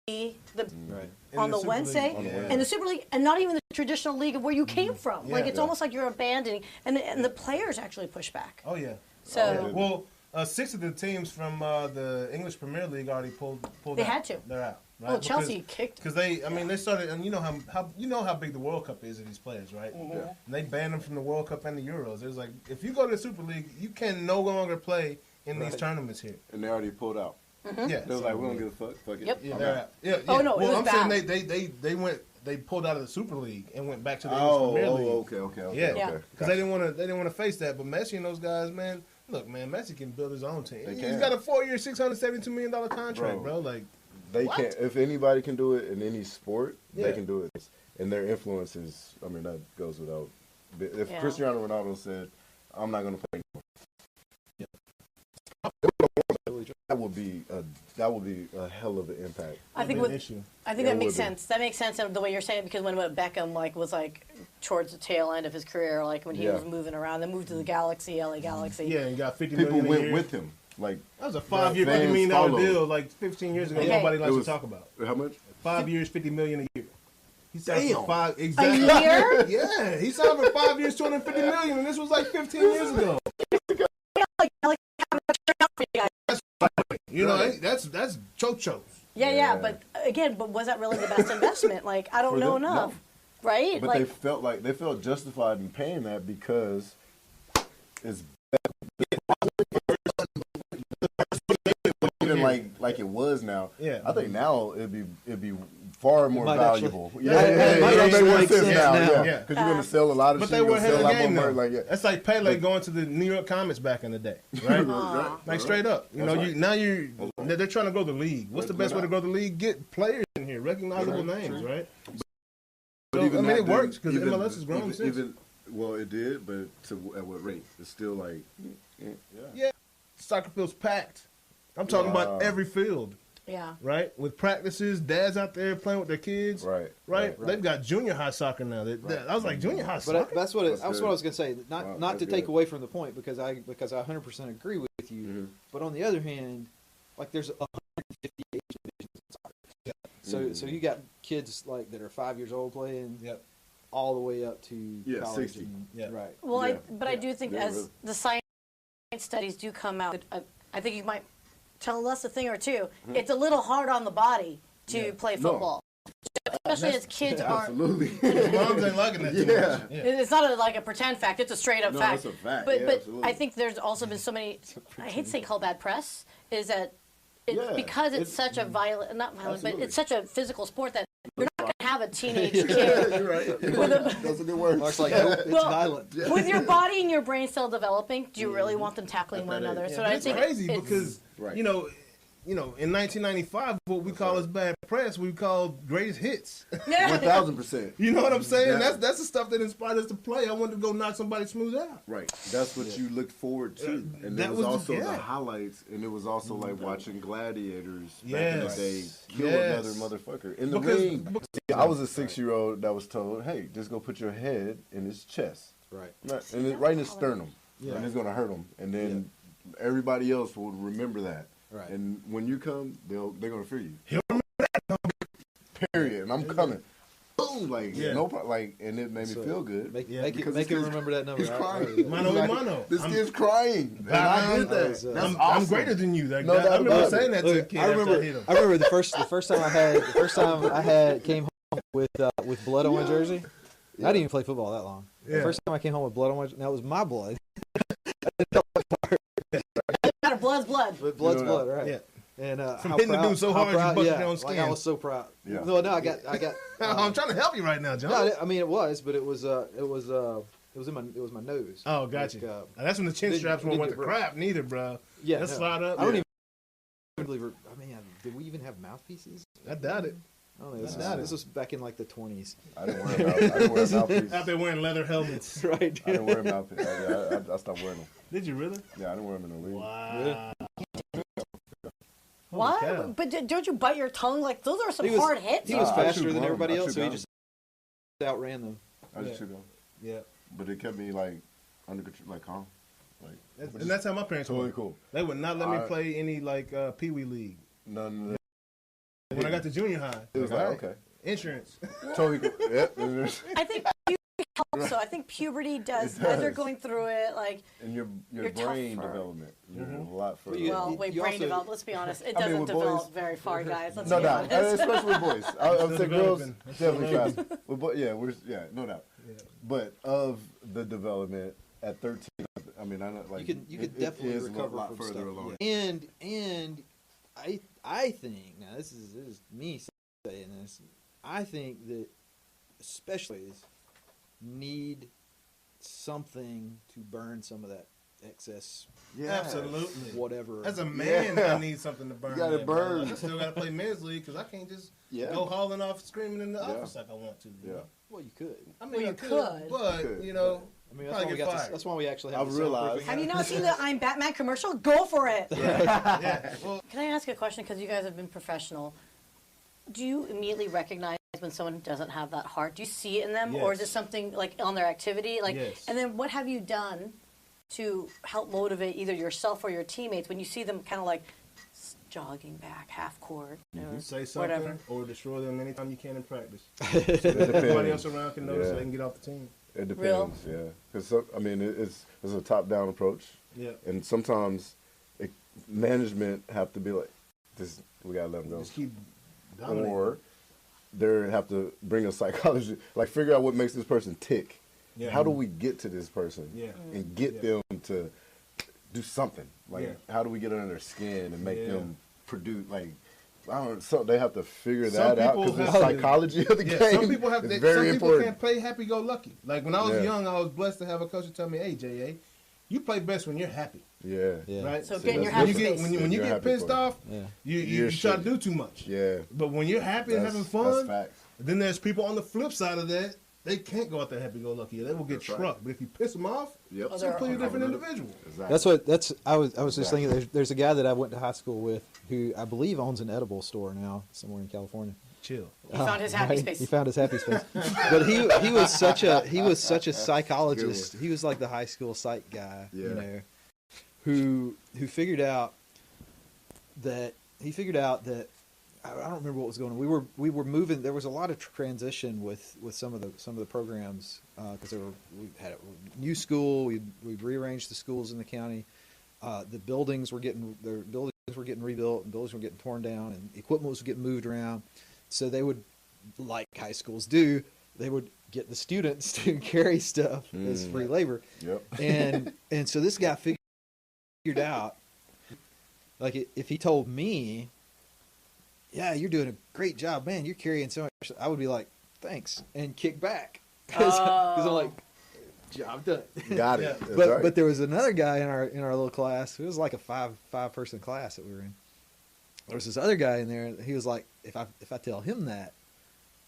the Right. on In the Super Wednesday League. Yeah. and the Super League, and not even the traditional league of where you came from. Yeah. Like it's Yeah. almost like you're abandoning, and the players actually push back. Oh, yeah. So yeah. Well, 6 of the teams from the English Premier League already pulled They out. had to. They're out. Right? Oh, Chelsea kicked. Because they started, and you know how big the World Cup is of these players, right? Mm-hmm. And they banned them from the World Cup and the Euros. It was like, if you go to the Super League, you can no longer play in these tournaments here. And they already pulled out. Yeah, They was like, we don't give a fuck. Fuck it. Yep. yeah, I'm they're out. out. Yeah, Oh, yeah. no, it well, was I'm bad. saying they pulled out of the Super League and went back to the Oh, English Premier League. okay. Yeah, Yeah. because they didn't want to face that. But Messi and those guys, man, look, man, Messi can build his own team. They He's can. got a 4-year, $672 million contract, bro. Like, They What? can. If anybody can do it in any sport, Yeah. they can do it. And their influence is, I mean, that goes without. If Yeah. Cristiano Ronaldo said, "I'm not going to play," that would be a hell of an impact. I think an with, issue. I think Yeah, that it makes would be. sense. That makes sense the way you're saying it, because when Beckham was towards the tail end of his career, like when he Yeah. was moving around, then moved to the Galaxy, LA Galaxy. Yeah, and got $50 People million a went year. with him. Like That was a 5-year, Fans $50 million followed. deal, like 15 years ago. Okay. Nobody likes It was- to talk about. how much? 5 years, $50 million a year. He signed Damn. for 5 A exactly. year? Yeah, he signed for 5 years, $250 million, and this was like 15 years ago. You know, that's chochos. Yeah, but again, was that really the best investment? Like, I don't For know them, enough, no. right? But like, they felt justified in paying that because it's even like it was now. Yeah. I think now it'd be far more might valuable. actually- Yeah, it might it actually makes make sense now. Yeah. Because you're gonna sell a lot of But shit. they you're were gonna ahead sell of a the lot more game now. merch, like, yeah. That's like Pele going to the New York Comets back in the day, right? Like straight up. You know, they're trying to grow the league. What's the best way to grow the league? Get players in here, recognizable names, right? But So, even I mean, that it works didn't- because even- MLS has grown since. Well, it did, but at what rate? It's still like, Yeah, soccer field's packed. I'm talking about every field, yeah. right? With practices, dads out there playing with their kids, right. They've got junior high soccer now. I was like, junior high soccer? But that's what That's that's good. what I was going to say. Not Wow, not that's to take good. away from the point because I 100% agree with you. Mhm. But on the other hand, like there's 150 age divisions in soccer. So you got kids like that are 5 years old playing Yep. all the way up to Yeah, college. 60. And, Yeah. Right. Well, Yeah. I do think Yeah, as really. the science studies do come out, I think you might tell us a thing or two. It's a little hard on the body to play No. football, especially as kids aren't. Absolutely. Moms ain't liking that too Yeah. much. Yeah. It's not like a pretend fact; it's a straight up No, fact. it's a fact. But Yeah, but absolutely. I think there's also been so many. I hate to say called bad press. Is that it's Yeah, because it's it's- such a violent, not violent, but Absolutely. it's such a physical sport that you're not going to have a teenage kid You're right. Those are good words. Mark's like, nope, it's Well, violent. with your body and your brain still developing. Do you really want them tackling one That's another? it. So But I it's think crazy it's- because Right. you know in 1995, what we call as bad press, we call greatest hits. 1,000%. You know what I'm saying? That's the stuff that inspired us to play. I wanted to go knock somebody smooth out. Right. That's what you looked forward to. And that was also the highlights, and it was also like watching gladiators back in the day kill another motherfucker in the ring. I was a 6-year-old that was told, hey, just go put your head in his chest. Right. And right in his sternum. Yeah. And it's going to hurt him. And then everybody else will remember that. Right. And when you come, they're going to fear you. He'll remember that. Period. And I'm coming. Boom. No problem. And it made me feel good. Make it remember that number. He's crying. Mano a mano. This kid's crying. And I did that. That's awesome. I'm greater than you. I remember saying that to a kid. I remember the first time I came home with blood on my jersey. I didn't even play football that long. The first time I came home with blood on my jersey, that was my blood. Blood's blood. But blood's blood, right? Yeah. And from hitting the dude so hard, you busted your own skin. I was so proud. Yeah. No, I got. I'm trying to help you right now, John. No, I mean it was my nose. Oh, gotcha. That's when the chin straps weren't the crap, neither, bro. Yeah, let's slide up. I don't even believe. Did we even have mouthpieces? I doubt it. I don't know. This was back in like the 20s. I didn't wear mouthpieces. Out there wearing leather helmets. Right. I didn't wear mouthpieces. I stopped wearing them. Did you really? Yeah, I didn't wear them in the league. Wow. What? But don't you bite your tongue? Like, those are some hard hits. He was faster than everybody else, so he just outran them. I just took them. Yeah. But it kept me, under control, calm. And that's how my parents were. Totally cool. They would not let me play any, Pee Wee League. None. When I got to junior high. It was okay. Insurance. Totally cool. Yep. I think puberty helps. So I think puberty does. As they're going through it, and your brain development, a lot further. Brain development. Let's be honest, it doesn't develop very far, guys. Let's be honest. Especially with boys. I would say girls definitely fast. No doubt. Yeah. But of the development at 13, I mean, I know you could definitely recover a lot from further stuff. along. And I think now this is me saying this. I think that especially need something to burn some of that excess. Yeah, absolutely. Whatever. As a man, I need something to burn. You gotta burn. I still gotta play men's league because I can't just go hauling off, screaming in the office like I want to. Yeah. Well, you could. I mean, you could, but I mean, that's why we actually have. I've realized. Have you not seen the I'm Batman commercial? Go for it. Yeah. Well, can I ask a question? Because you guys have been professional. Do you immediately recognize when someone doesn't have that heart? Do you see it in them, or is it something on their activity? Yes. And then what have you done to help motivate either yourself or your teammates when you see them kind of jogging back half court? Say something whatever. Or destroy them anytime you can in practice. So everybody else around can notice so they can get off the team. It depends, Because it's a top-down approach. Yeah. And sometimes management have to be like, this, we got to let them go. Just keep dominating. Or they have to bring a psychology, figure out what makes this person tick. Yeah. How do we get to this person and get them to do something? How do we get under their skin and make them produce, I don't know, so they have to figure that out because the psychology of the game some people have is very some important. People can't play happy-go-lucky. When I was young, I was blessed to have a coach tell me, hey, JA, you play best when you're happy. Yeah. Right? So get in your happy space. When you get pissed off, you try to do too much. Yeah. But when you're happy and having fun, that's facts. Then there's people on the flip side of that. They can't go out there happy-go-lucky. They will get struck. Right. But if you piss them off, it's a completely different individual. Exactly. I was just thinking. There's a guy that I went to high school with who I believe owns an edible store now somewhere in California. Chill. He found his happy space. He found his happy space. But he was such a psychologist. He was like the high school psych guy, who figured out that I don't remember what was going on. We were moving. There was a lot of transition with some of the programs because we had a new school. We rearranged the schools in the county. The buildings were getting rebuilt, and buildings were getting torn down, and equipment was getting moved around. So they would, like high schools do, they would get the students to carry stuff as free labor. Yep. And so this guy figured out, if he told me, yeah, you're doing a great job, man, you're carrying so much, I would be like, thanks, and kick back. Because I'm like, job done. Got it. Yeah. But there was another guy in our little class. It was like a five person class that we were in. there was this other guy in there. He was like, if I tell him that,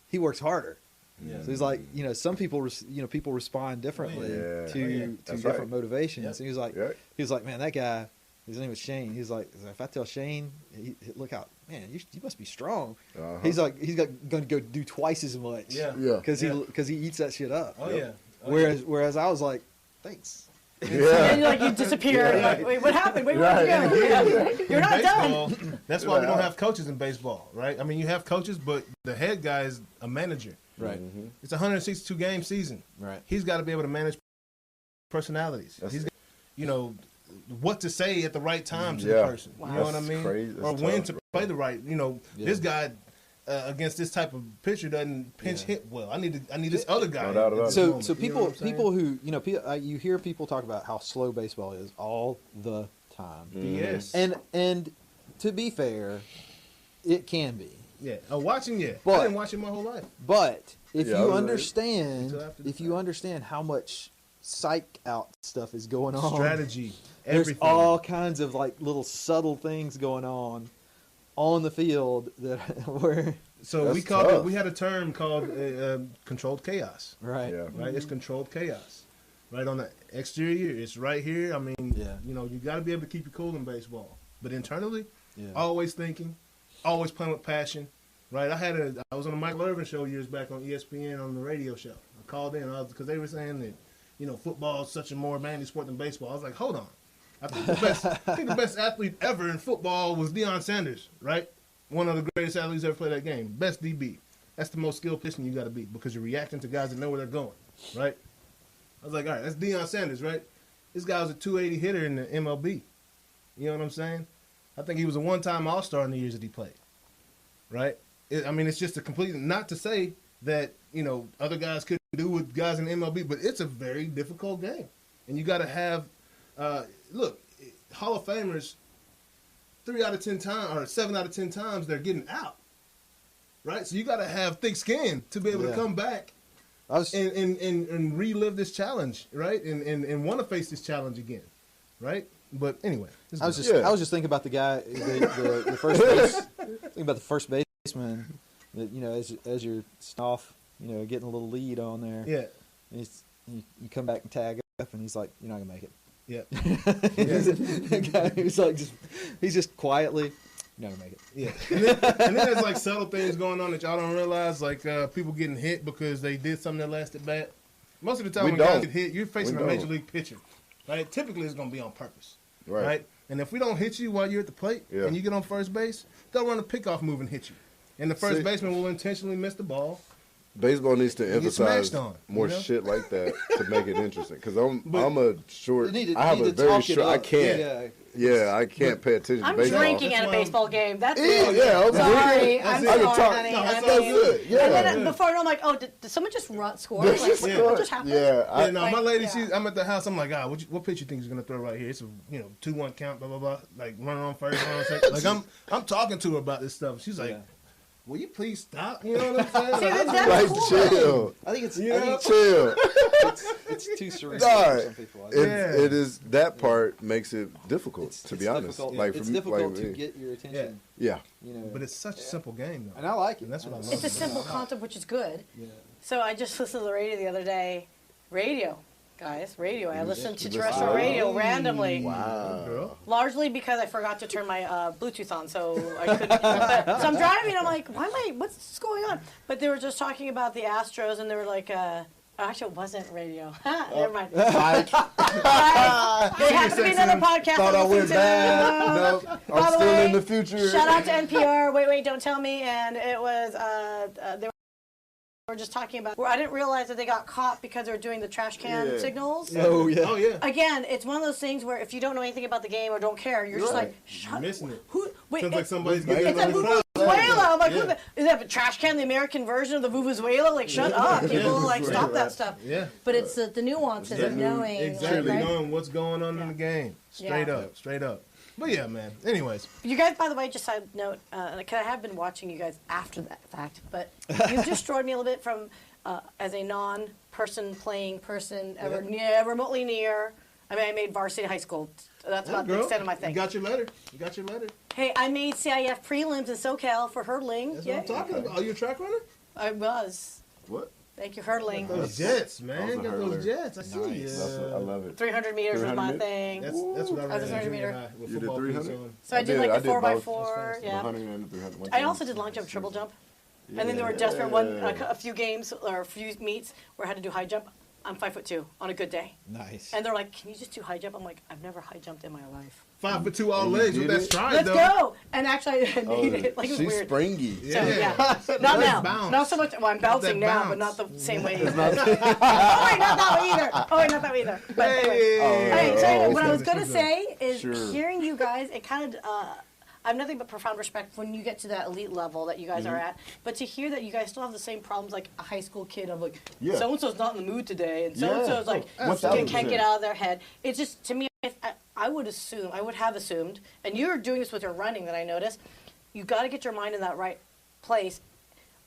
he works harder. Yeah. So he's like, some people, people respond differently to different motivations. Yep. And he was like, man, that guy, his name was Shane. He's like, if I tell Shane, look out, man, you must be strong. Uh-huh. He's like, he's going to go do twice as much. Yeah. Because he eats that shit up. Oh yeah. Oh, whereas I was like, thanks. Yeah. And you disappear. You're like, wait, what happened? Wait, where'd you go? You're not done. That's why we don't have coaches in baseball, right? I mean, you have coaches, but the head guy is a manager. Right. Mm-hmm. It's a 162 game season. Right. He's got to be able to manage personalities. He's got, what to say at the right time to the person. Wow. You know what I mean? Crazy. Or That's when tough, to play the right. This guy against this type of pitcher doesn't pinch hit well. I need this other guy. No doubt about it. So people who you hear people talk about how slow baseball is all the time. Yes. And to be fair, it can be. Yeah. Watching, yeah. But- I didn't watch it my whole life. But if Yeah, you right. understand, Until after the if you understand how much psych out stuff is going on, Strategy. there's Everything. all kinds of like little subtle things going on the field that where So That's we called tough. we had a term called controlled chaos. right. Yeah. Right? It's controlled chaos. Right on the exterior, it's right here. I mean, Yeah. you got to be able to keep your cool in baseball. But internally, Yeah. always thinking, always playing with passion. Right? I was on a Michael Irvin show years back on ESPN on the radio show. I called in because they were saying that football is such a more manly sport than baseball. I was like, hold on. I think the best athlete ever in football was Deion Sanders, right? One of the greatest athletes ever played that game. Best DB. That's the most skilled position you got to be because you're reacting to guys that know where they're going, right? I was like, all right, that's Deion Sanders, right? This guy was a 280 hitter in the MLB. You know what I'm saying? I think he was a one-time All-Star in the years that he played, right? It's just a complete, not to say that, other guys couldn't do with guys in the MLB, but it's a very difficult game. And you got to have, look, Hall of Famers, 3 out of 10 times, or 7 out of 10 times, they're getting out, right? So you got to have thick skin to be able to come back and relive this challenge, right? And want to face this challenge again, right? But anyway, I was just thinking about the guy, the first base, thinking about the first baseman that as you're off, getting a little lead on there. Yeah. And you come back and tag up, and he's like, "You're not gonna make it." Yeah. The guy who's like he's just quietly, "You're not gonna make it." Yeah. And then there's like subtle things going on that y'all don't realize, like people getting hit because they did something that lasted bad. Most of the time when guys get hit, you're facing a major league pitcher, right? Typically it's going to be on purpose, right? And if we don't hit you while you're at the plate and you get on first base, they'll run a pickoff move and hit you. And the first baseman will intentionally miss the ball. Baseball needs to emphasize more you know? shit like that to make it interesting. Because I'm a short. You need to, I have you a need to very talk it short. I up. can't. Yeah, I can't pay attention to I'm baseball. drinking at a That's why baseball game. That's Yeah, it. yeah, I'm Sorry, drinking. I'm I can sorry, talk. honey. No, I that's mean- it. Yeah. And then before I'm like, oh, did someone just score? Like, what just happened? Yeah, My lady, yeah. I'm at the house. I'm like, what pitch you think he's gonna throw right here? It's a 2-1 count, blah blah blah. Like running on first, running on second. Like I'm talking to her about this stuff. She's like, will you please stop? You know what I'm saying? See, that's like cool. chill. I think it's Chill. it's too surreal Nah, for some people. I think. It is that part makes it difficult to be honest. Difficult. Like it's for me, difficult like, to get your attention. yeah. But it's such a simple game, though. And I like it. And that's what I love. It's a simple concept, which is good. Yeah. So I just listened to the radio the other day. Radio, guys, radio. I listened to listen terrestrial to radio randomly. Wow. Girl. Largely because I forgot to turn my Bluetooth on, so I couldn't. So I'm driving, I'm like, what's going on? But they were just talking about the Astros, and they were like, actually, it wasn't radio. Never mind. There has to be another podcast. Thought I I'm went listening to. bad. No, By I'm the still way, in the future. Shout out to NPR. Wait, don't tell me. And it was they were just talking about. I didn't realize that they got caught because they were doing the trash can signals. Oh yeah. Oh yeah. Again, it's one of those things where if you don't know anything about the game or don't care, you're just like, You're missing it. Wait, Sounds like somebody's getting it's a Vuvuzela. I'm like, is that a trash can, the American version of the Vuvuzela? Like, shut up. People stop that stuff. Yeah. But it's the nuances of knowing. Exactly, right? knowing what's going on in the game. Straight up. But yeah, man. Anyways. You guys, by the way, just side note, because I have been watching you guys after that fact, but you've destroyed me a little bit from, as a non-person playing person, ever remotely near. I mean, I made varsity high school. That's about the extent of my thing. You got your letter. Hey, I made CIF prelims in SoCal for hurdling. That's what I'm talking about. Are you a track runner? I was. What? Thank you, hurdling. Those jets, man. Those are Got those hurdlers. jets. I see you. Nice. I love it. 300 meters was 300 my meters? thing. That's what I ran I was in 100 junior meter. high with You did football 300? cleats on. So I did like the 4x4. That's Yeah. 100 and 300. I also did long jump, triple jump. And then there were desperate a few games or a few meets where I had to do high jump. I'm 5'2" on a good day. Nice. And they're like, "Can you just do high jump?" I'm like, "I've never high jumped in my life." 5'2" all legs with that stride, Let's though. go! And actually, I made it. Like, it was She's weird. springy. So, yeah. Not now. Bounce. Not so much. Well, I'm bouncing that now, but bounce. not the same way. Oh, wait, not that way either. Oh, wait, not that way either. But anyway. So what I was going to say is hearing you guys, it kind of, I have nothing but profound respect when you get to that elite level that you guys are at. But to hear that you guys still have the same problems like a high school kid of like, so-and-so's not in the mood today, and so-and-so's like, can't get out of their head. It's just, to me, I would have assumed, and you're doing this with your running that I noticed, you got to get your mind in that right place.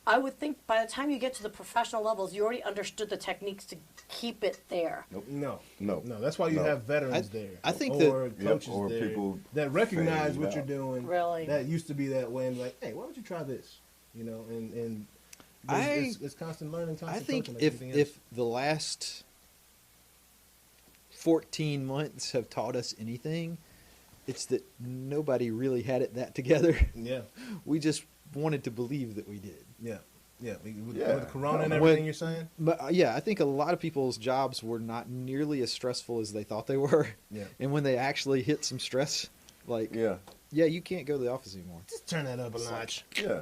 I would think by the time you get to the professional levels, you already understood the techniques to keep it there. No. That's why you have veterans there. I think or that coaches or there people that recognize fade what out. you're doing. Really? That used to be that way, and like, hey, why don't you try this? You know, and it's constant learning, constant I think coaching, like everything else. if the last 14 months have taught us anything, it's that nobody really had it that together. Yeah. We just wanted to believe that we did. Yeah. With the corona and everything you're saying? But I think a lot of people's jobs were not nearly as stressful as they thought they were. Yeah. And when they actually hit some stress, like, you can't go to the office anymore. Just turn that up a notch. Yeah.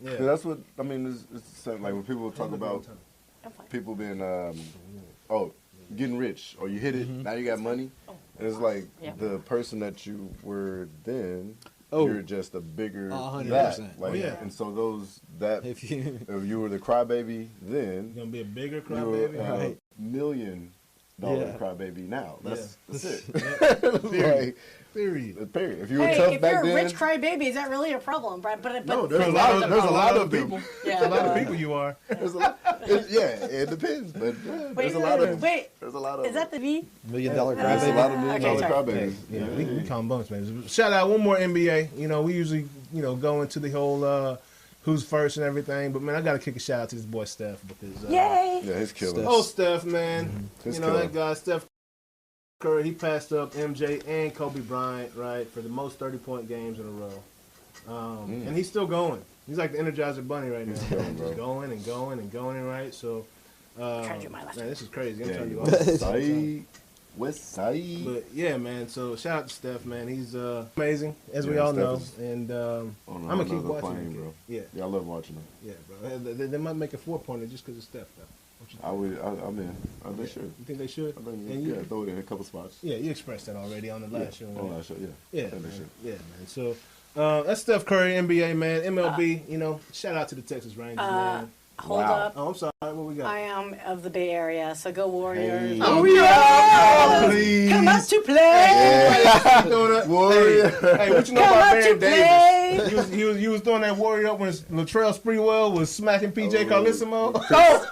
That's what, I mean, it's like when people talk about people being, getting rich, or you hit it, now you got money. And it's like the person that you were then, you're just a bigger 100%. Like, and so if you were the crybaby then, You're gonna be a bigger you're crybaby. $1 million crybaby now. That's it. Period. Period. If you were tough if back you're a then, rich crybaby, is that really a problem? But no, there's a lot of people. Yeah, a lot of people you are. It depends, but there's a lot of. There's a lot of. Is that the V? $1 million crybaby. There's a lot of $1 million crybabies. Yeah, we call them bonus man. Shout out one more NBA. You know, we usually go into the whole who's first and everything, but man, I gotta kick a shout out to this boy Steph because Yay! Yeah, he's killer. Oh, Steph, man, He's that guy Steph Curry, he passed up MJ and Kobe Bryant, right, for the most 30-point games in a row. And he's still going. He's like the Energizer Bunny right now. Just going and going and going, right? So, trying to do my last man, this is crazy. I'm telling you. West Side. But yeah, man. So shout out to Steph, man. He's amazing, as we all know. And I'm gonna keep watching him, bro. Yeah, I love watching him. Yeah, bro. They might make a 4-pointer just because of Steph, though. I'm in. They should. You think they should? I think, throw it in a couple spots. Yeah, you expressed that already on the last show. On last show, yeah, man. Yeah, man. So that's Steph Curry, NBA, man. MLB, shout out to the Texas Rangers, man. Hold up. Oh, I'm sorry. What we got? I am of the Bay Area, so go Warriors. Hey. Oh, yeah! Please. Come out to play! Warrior. Hey, what you know about Baron Davis? You was throwing that Warrior up when Latrell Sprewell was smacking PJ Carlissimo.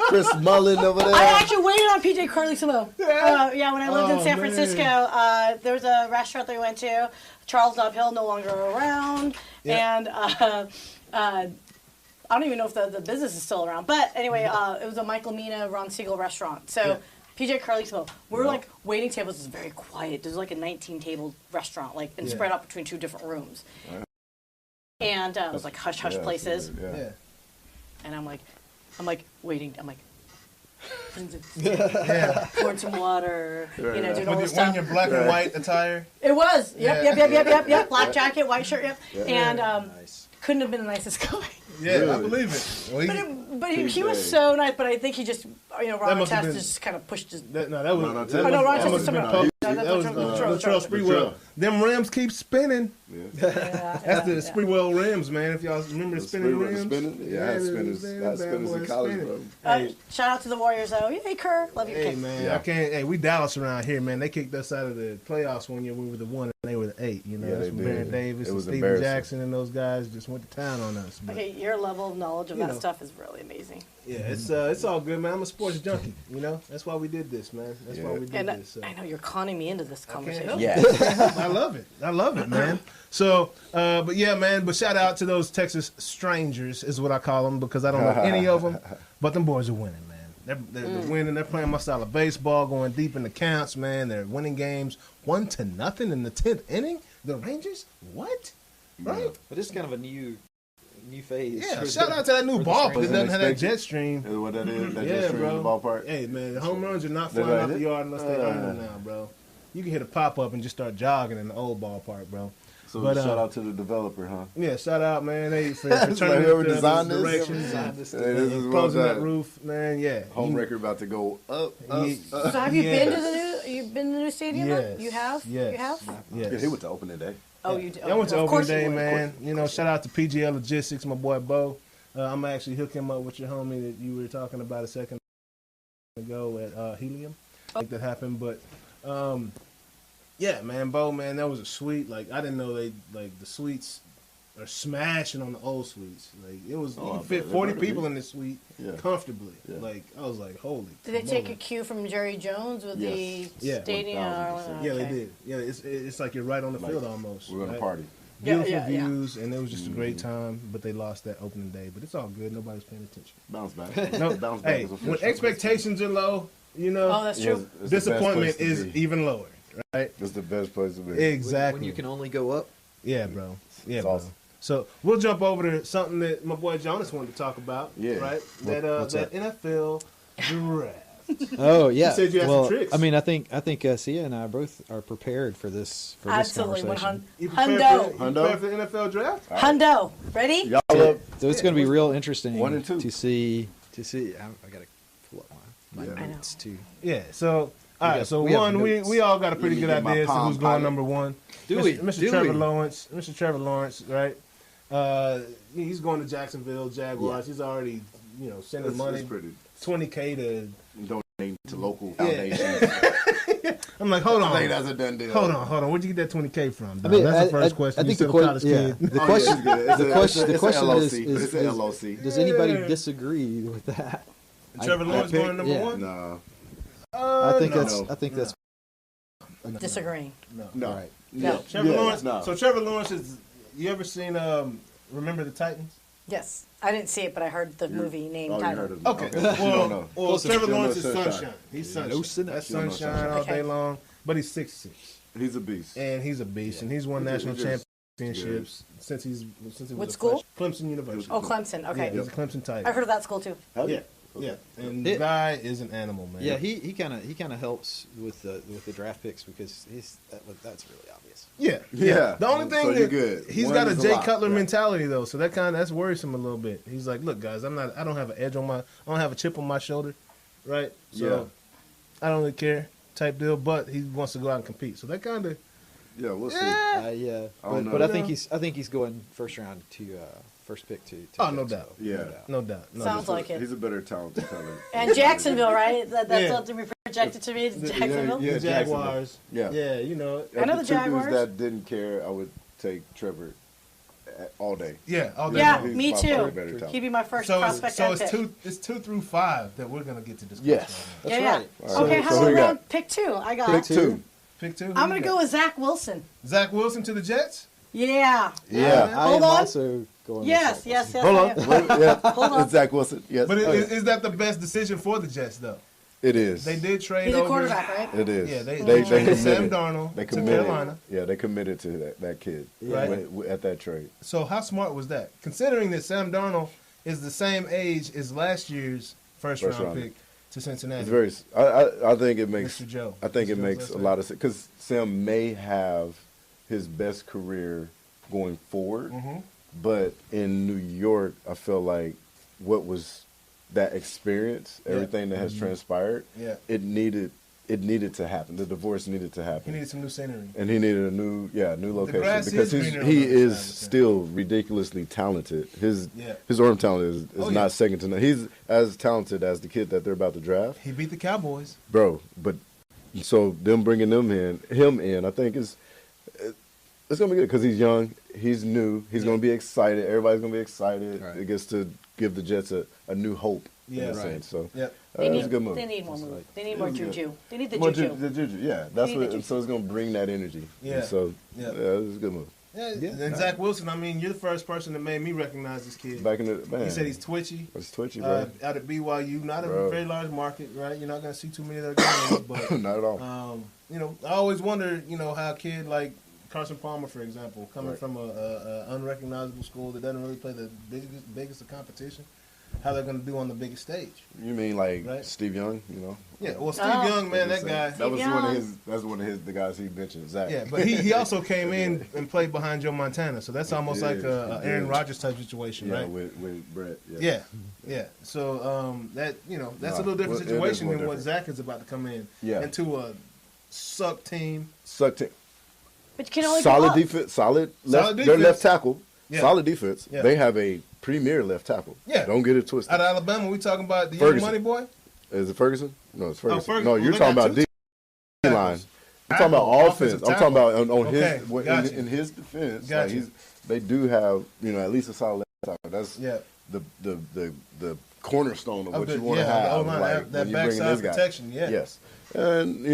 Chris Mullin over there. I actually waited on PJ Carlissimo. When I lived in San Francisco, there was a restaurant that we went to. Charles Uphill, no longer around. And I don't even know if the business is still around. But anyway, it was a Michael Mina, Ron Siegel restaurant. So PJ Carlissimo, we're like waiting tables. It's very quiet. There's like a 19-table restaurant, and spread out between 2 different rooms. And it was like hush-hush places. And I'm like waiting. I'm like, pouring some water, doing all this stuff. When you're black and white attire. It was. Yep. Black jacket, white shirt. Yep. And couldn't have been the nicest guy. Yeah, really? I believe it. Well, but he was so nice. But I think he just, Ron Artest just kind of pushed his. Ron Artest Latrell Sprewell. Them rims keep spinning. Yeah. That's the Sprewell rims, man. If y'all remember the spinning rims. That spinners in college, bro. Shout out to the Warriors, though. Hey, Kerr, love you. Hey, man, I can't. Hey, we Dallas around here, man. They kicked us out of the playoffs one year. We were the 1 and they were the 8. That's when Baron Davis and Steven Jackson and those guys just went to town on us. But, your level of knowledge of that stuff is really amazing. Yeah, it's all good, man. I'm a sports sports junkie. You know, that's why we did this, man. That's why we did this. So. I know you're conning me into this conversation. Yeah. I love it, man. So, but yeah, man. But shout out to those Texas strangers, is what I call them, because I don't know any of them. But them boys are winning, man. They're winning. They're playing my style of baseball, going deep in the counts, man. They're winning games 1-0 in the 10th inning. The Rangers, what? Right? But it's kind of a new phase. Yeah, shout out to that new ballpark. It doesn't have that jet stream. Is what that is? That jet stream in the ballpark? Hey, man, the home runs are not flying out the yard unless they own them now, bro. You can hit a pop-up and just start jogging in the old ballpark, bro. So shout out to the developer, huh? Yeah, shout out, man. They for turning whoever this designed directions. This is Closing that roof, man. Yeah. Home record about to go up. So have you been to the new? You've been to the new stadium? Yes. You have. Yes. You have. Yes. Yeah, he went to opening day. Oh, you did. I went to of opening course day, you would. man. You know, shout out to PGL Logistics, my boy Bo. I'm gonna actually hook him up with your homie that you were talking about a second ago at Helium. I think that happened, but yeah, man, Bo, man, that was a suite. Like I didn't know they like the suites are smashing on the old suites. Like it was, you could fit 40 people in this suite comfortably. Yeah. Like I was like, holy. Did they take a cue from Jerry Jones with the stadium? Yeah, they did. Yeah, it's like you're right on the field almost. We're gonna party. Beautiful views, and it was just a great time. But they lost that opening day. But it's all good. Nobody's paying attention. Bounce back. No, Bounce back. hey, when expectations are low, you know, oh, that's true. Disappointment is even lower, right? It's the best place to be. Exactly. When you can only go up. Yeah, bro. Yeah, it's bro. awesome. So we'll jump over to something that my boy Jonas wanted to talk about. Yeah. Right. What's that NFL draft. Oh yeah. You said you had some tricks. I mean, I think Syya and I both are prepared for this. Absolutely, conversation. You prepared for the NFL draft? Hundo, ready? So it's going to be real interesting 1 and 2 to see. I got to pull up my notes too. Yeah. So all right. So we all got a pretty good idea as to who's going number one. Mr. Trevor Lawrence, right? He's going to Jacksonville Jaguars. He's already, sending money, $20K to donate to local foundations. I'm like, hold on. I think that's a done deal. Hold on. Where'd you get that $20K from? I mean, that's the first question. I think the question. The question is, it's an LOC. Does anybody disagree with that? Trevor Lawrence going number one? No. I think that's disagreeing. No. All right. No. Trevor Lawrence. No. So Trevor Lawrence is. You ever seen Remember the Titans? Yes, I didn't see it, but I heard the movie name title. Okay. Well, Trevor Lawrence is sunshine. He's sunshine. That's sunshine all day long. But he's 6'6". He's a beast. And he's a beast. And he's won national championships since he was what school? Clemson University. Oh, Clemson. Okay. Yeah, he's a Clemson Titan. I heard of that school too. Yeah. Yeah, and the guy is an animal, man. Yeah, he kind of helps with the draft picks because that's really obvious. Yeah. The only thing that he's got a Jay Cutler mentality though, so that's worrisome a little bit. He's like, look, guys, I don't have an edge I don't have a chip on my shoulder, right? So I don't really care, type deal. But he wants to go out and compete, so that kind of we'll see. But I think he's going first round to. First pick to no doubt. No doubt. Sounds like it. He's a better talented talent. And Jacksonville, right? That's something we projected to be. Jacksonville? Yeah, Jaguars. Yeah. Yeah, I know the Jaguars. Two dudes that didn't care, I would take Trevor all day. Yeah, all day. Yeah, long. me too. He'd be my first prospect. So it's 2 through 5 that we're going to get to discuss. Yes. Right now. That's right. Okay, how about pick 2? I got pick 2. Pick 2? I'm going to go with Zach Wilson. Zach Wilson to the Jets? Yeah. I am also going. Yes. Hold on. Hold on. It's Zach Wilson. Yes. But is that the best decision for the Jets, though? It is. They did trade. He's a quarterback, right? It is. Yeah, they traded Sam Darnold to Carolina. Yeah, they committed to that kid at that trade. So how smart was that? Considering that Sam Darnold is the same age as last year's first round pick to Cincinnati. It's very. I think it makes. Mr. Joe. I think it makes a lot of sense because Sam may have his best career going forward, but in New York, I feel like what was that experience, everything that has transpired, it needed to happen. The divorce needed to happen. He needed some new scenery, and he needed a new location because he is still ridiculously talented. His arm talent is not second to none. He's as talented as the kid that they're about to draft. He beat the Cowboys, bro. But so them bringing him in, I think it's gonna be good because he's young, he's new, he's gonna be excited. Everybody's gonna be excited. Right. It gets to give the Jets a new hope in a sense. So They need a good move. They need more move. They need more juju. They need the More juju. the juju, yeah. That's what. juju. So it's gonna bring that energy. Yeah. And so Yeah. it's a good move. Yeah, and Zach Wilson, I mean, you're the first person that made me recognize this kid. Back in the man. He said he's twitchy. It's twitchy, bro. Out at BYU, not a Bro. very large market, right? You're not going to see too many of their games, but Not at all. you know, I always wonder, you know, how a kid like Carson Palmer, for example, coming from a unrecognizable school that doesn't really play the biggest of competition, how they're going to do on the biggest stage. You mean like Right. Steve Young? You know? Yeah, well, Steve Young, man, that guy. That was Young. one of his. That's one of his. The guys he mentioned. Zach. Yeah, but he also came in and played behind Joe Montana, so that's almost like a he Aaron did. Rodgers type situation, Yeah, right? with Brett. Yeah. So that that's a little different Well, it is situation a than little what different. Zach is about to come in Yeah. into a suck team. Sucked it. But you can only Solid go up. defense. Solid left. Solid Their defense. left tackle. Yeah. Solid defense. Yeah. They have a premier left tackle. Yeah. Don't get it twisted. Out of Alabama, we talking about the young Ferguson. money boy. Is it Ferguson? No, it's Ferguson. Ferguson. No, Well, you're they talking got about two D line. I'm talking about Tackle, offense. offensive I'm talking about on Okay, his gotcha. in his defense. Gotcha. Like they do have at least a solid left tackle. That's Yeah. the cornerstone of what the- you want to yeah, the have. O-line, Like, that when you bring in backside this guy. protection, yeah. Yes. And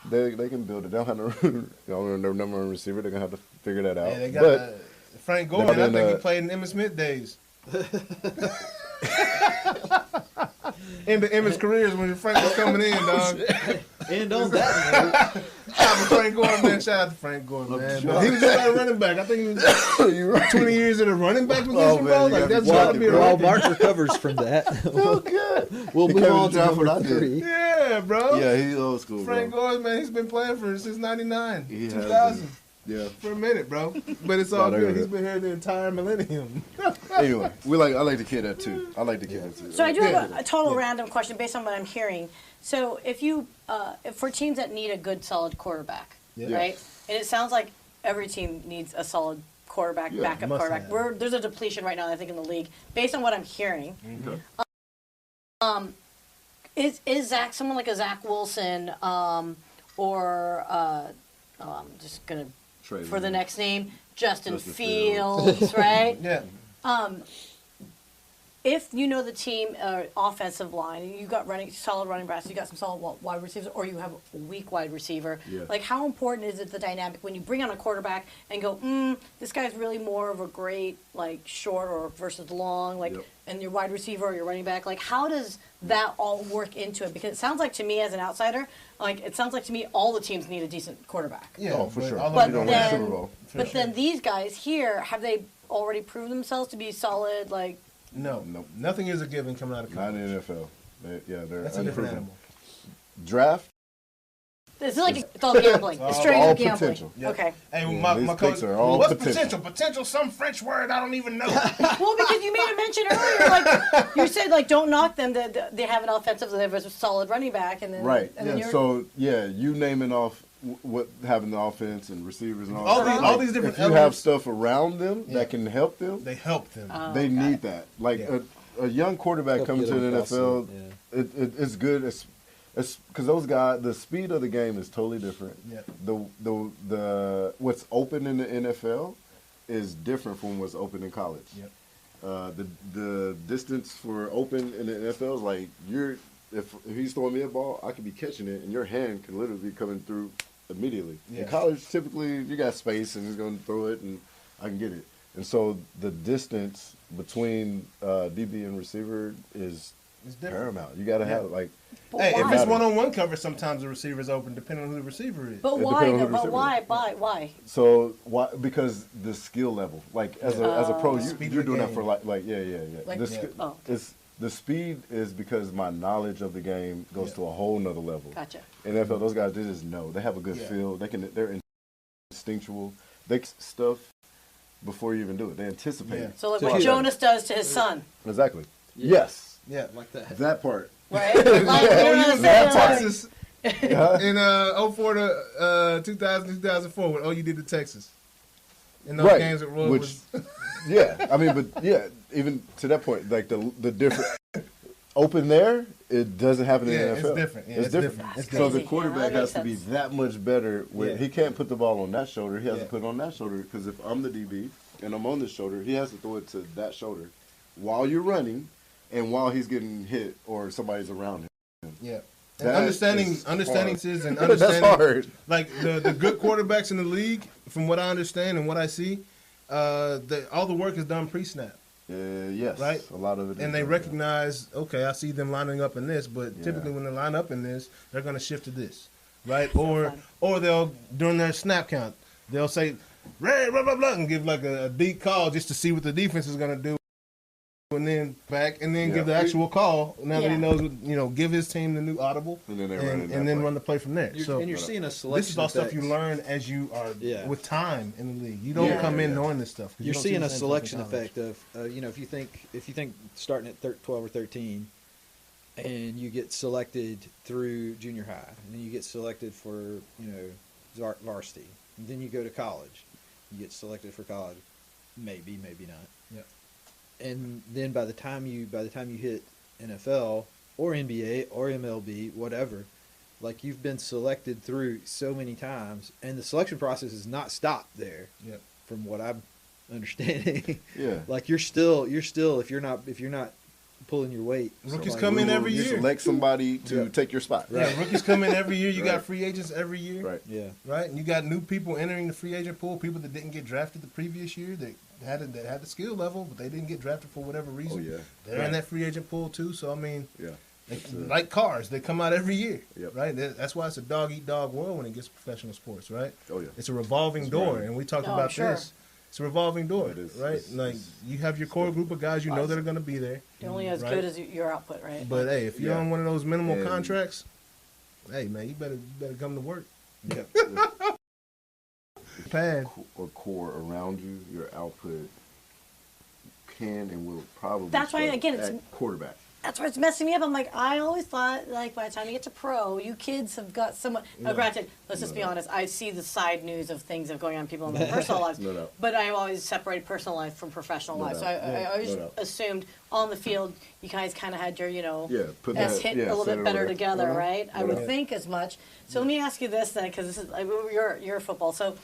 they can build it. They don't have no number one receiver. They're gonna have to figure that out. Yeah, they got but Frank Gore. I been, think he played in Emmitt Smith days. In the Emmitt's careers when Frank was coming in, dog. And on that note, Shout out to Frank Gore, man. Shout out to Frank Gore, man. But he was just a running back. I think he was you're right. 20 years in a running back position, Oh, man, bro. you Like, gotta that's be got to be a while record. Mark recovers from that, Oh, good. we'll He move came on to to draft what number I did. 3. Yeah, bro. Yeah, he's old school, Frank bro. Gore, man, he's been playing since 99, He has 2000. been. Yeah. For a minute, bro. But it's all No, good. they're He's been here the entire millennium. Anyway, I like the kid that too. I like the kid that too. So I do Yeah. have a total random question based on what I'm hearing. So if for teams that need a good, solid quarterback, Yeah. right? And it sounds like every team needs a solid quarterback, Yeah, backup must quarterback. have. There's a depletion right now, I think, in the league, based on what I'm hearing. Okay. Is Zach someone like a Zach Wilson, or I'm just gonna Trey for the Lance. next name, Justin Justin Fields, right? Yeah. If you know the team offensive line, and you got solid running backs, you got some solid wide receivers, or you have a weak wide receiver, Yeah. like how important is it the dynamic when you bring on a quarterback and go, this guy's really more of a great like short or versus long, like, Yep. and your wide receiver or your running back, like how does that all work into it? Because it sounds like to me as an outsider, like it sounds like to me all the teams need a decent quarterback. Yeah, Oh, for but sure. all of But them don't win a win. Super then, Bowl. but then these guys here, have they already proven themselves to be solid? Like, No, Nope. nothing is a given coming out of Not college. in the NFL. They're That's a different unproven. animal. Draft. it's like it's all gambling. It's straight all up gambling. potential. Yep. Okay. Hey, Yeah, my these coach, picks are all what's potential. Potential, some French word I don't even know. Well, because you made a mention earlier, like you said, like don't knock them. That they have an offensive, they have a solid running back, and then Right. And then Yeah. you're, So you naming off what having the offense and receivers and all All that. these different If you have elements. stuff around them Yeah. that can help them, They help them. they okay. need that. Like Yeah. a young quarterback Help coming get to the them NFL, faster, it's good. It's because those guys, the speed of the game is totally different. Yeah. The what's open in the NFL is different from what's open in college. Yep. The distance for open in the NFL is like if he's throwing me a ball, I could be catching it, and your hand can literally be coming through immediately. Yeah. In college, typically you got space, and he's going to throw it, and I can get it. And so the distance between DB and receiver is It's different. paramount. You got to have like. But Hey, if why? it's one-on-one coverage, sometimes the receiver's open, depending on who the receiver is. But It why? depends on who the But receiver why? is. Why? So why? Because the skill level, like as a pro, Speed of you're the doing that game. for like yeah. Like- The Yeah. sk- Oh. It's the speed is because my knowledge of the game goes Yeah. to a whole nother level. Gotcha. In NFL, those guys they just know they have a good Yeah. feel. They're instinctual. They stuff before you even do it. They anticipate. Yeah. So like So what here- Jonas does to his son, Exactly. Yeah. Yes, Yeah. like that. that part. right? Like, you know what I'm saying? That Like, Texas in 04 to 2000, 2004, what OU did to Texas. In those Right. games that Roy Which, was... yeah, I mean, but yeah, even to that point, like the different open there, it doesn't happen in Yeah, the it's NFL. different. Yeah, it's different. different. It's So the crazy. quarterback Yeah, that has to makes be sense. that much better. Where Yeah. he can't put the ball on that shoulder. He has Yeah. to put it on that shoulder because if I'm the DB and I'm on this shoulder, he has to throw it to that shoulder while you're running and while he's getting hit or somebody's around him. Yeah. And understanding is and That's understanding hard. like the good quarterbacks in the league, from what I understand and what I see, all the work is done pre-snap. Yes. Right? A lot of it. And they recognize, okay, I see them lining up in this, but typically when they line up in this, they're going to shift to this, right? Or they'll, during their snap count, they'll say, red, blah, blah, blah, and give like a deep call just to see what the defense is going to do. And then back, and then give the actual call. Now that he knows, give his team the new audible, and then run the play from there. And you're seeing a selection. This is all stuff you learn as you are with time in the league. You don't come in knowing this stuff. You're seeing a selection effect of, if you think starting at 12 or 13, and you get selected through junior high, and then you get selected for varsity, and then you go to college, you get selected for college, maybe not. Yeah. And then by the time you hit NFL or NBA or MLB, whatever, like you've been selected through so many times, and the selection process is not stopped there. Yeah. From what I'm understanding. Yeah. Like you're still if you're not pulling your weight. Rookies come in every year. Select somebody to take your spot. Right. Yeah, rookies come in every year. You got free agents every year. Right. Yeah. Right. And you got new people entering the free agent pool. People that didn't get drafted the previous year that had the skill level, but they didn't get drafted for whatever reason. Oh yeah. They're in that free agent pool too. So I mean, yeah. Like cars, they come out every year. Yep. Right. That's why it's a dog eat dog world when it gets to professional sports. Right. Oh yeah. It's a revolving door, right. And we talked about this. It's a revolving door, right? You have your core group of guys that are going to be there. You're only as good as your output, right? But hey, if you're on one of those minimal contracts, hey man, you better come to work. Yeah. Pad or core around you, your output can and will probably. That's why again it's quarterback. That's where it's messing me up. I'm like, I always thought, like, by the time you get to pro, you kids have got somewhat. Now, granted, let's just be honest. I see the side news of things that are going on in people in their personal lives. No doubt. But I always separate personal life from professional life. So I always assumed on the field, you guys kind of had your, hit a little bit better together, right? I would think as much. So let me ask you this then, because this is you're football. So.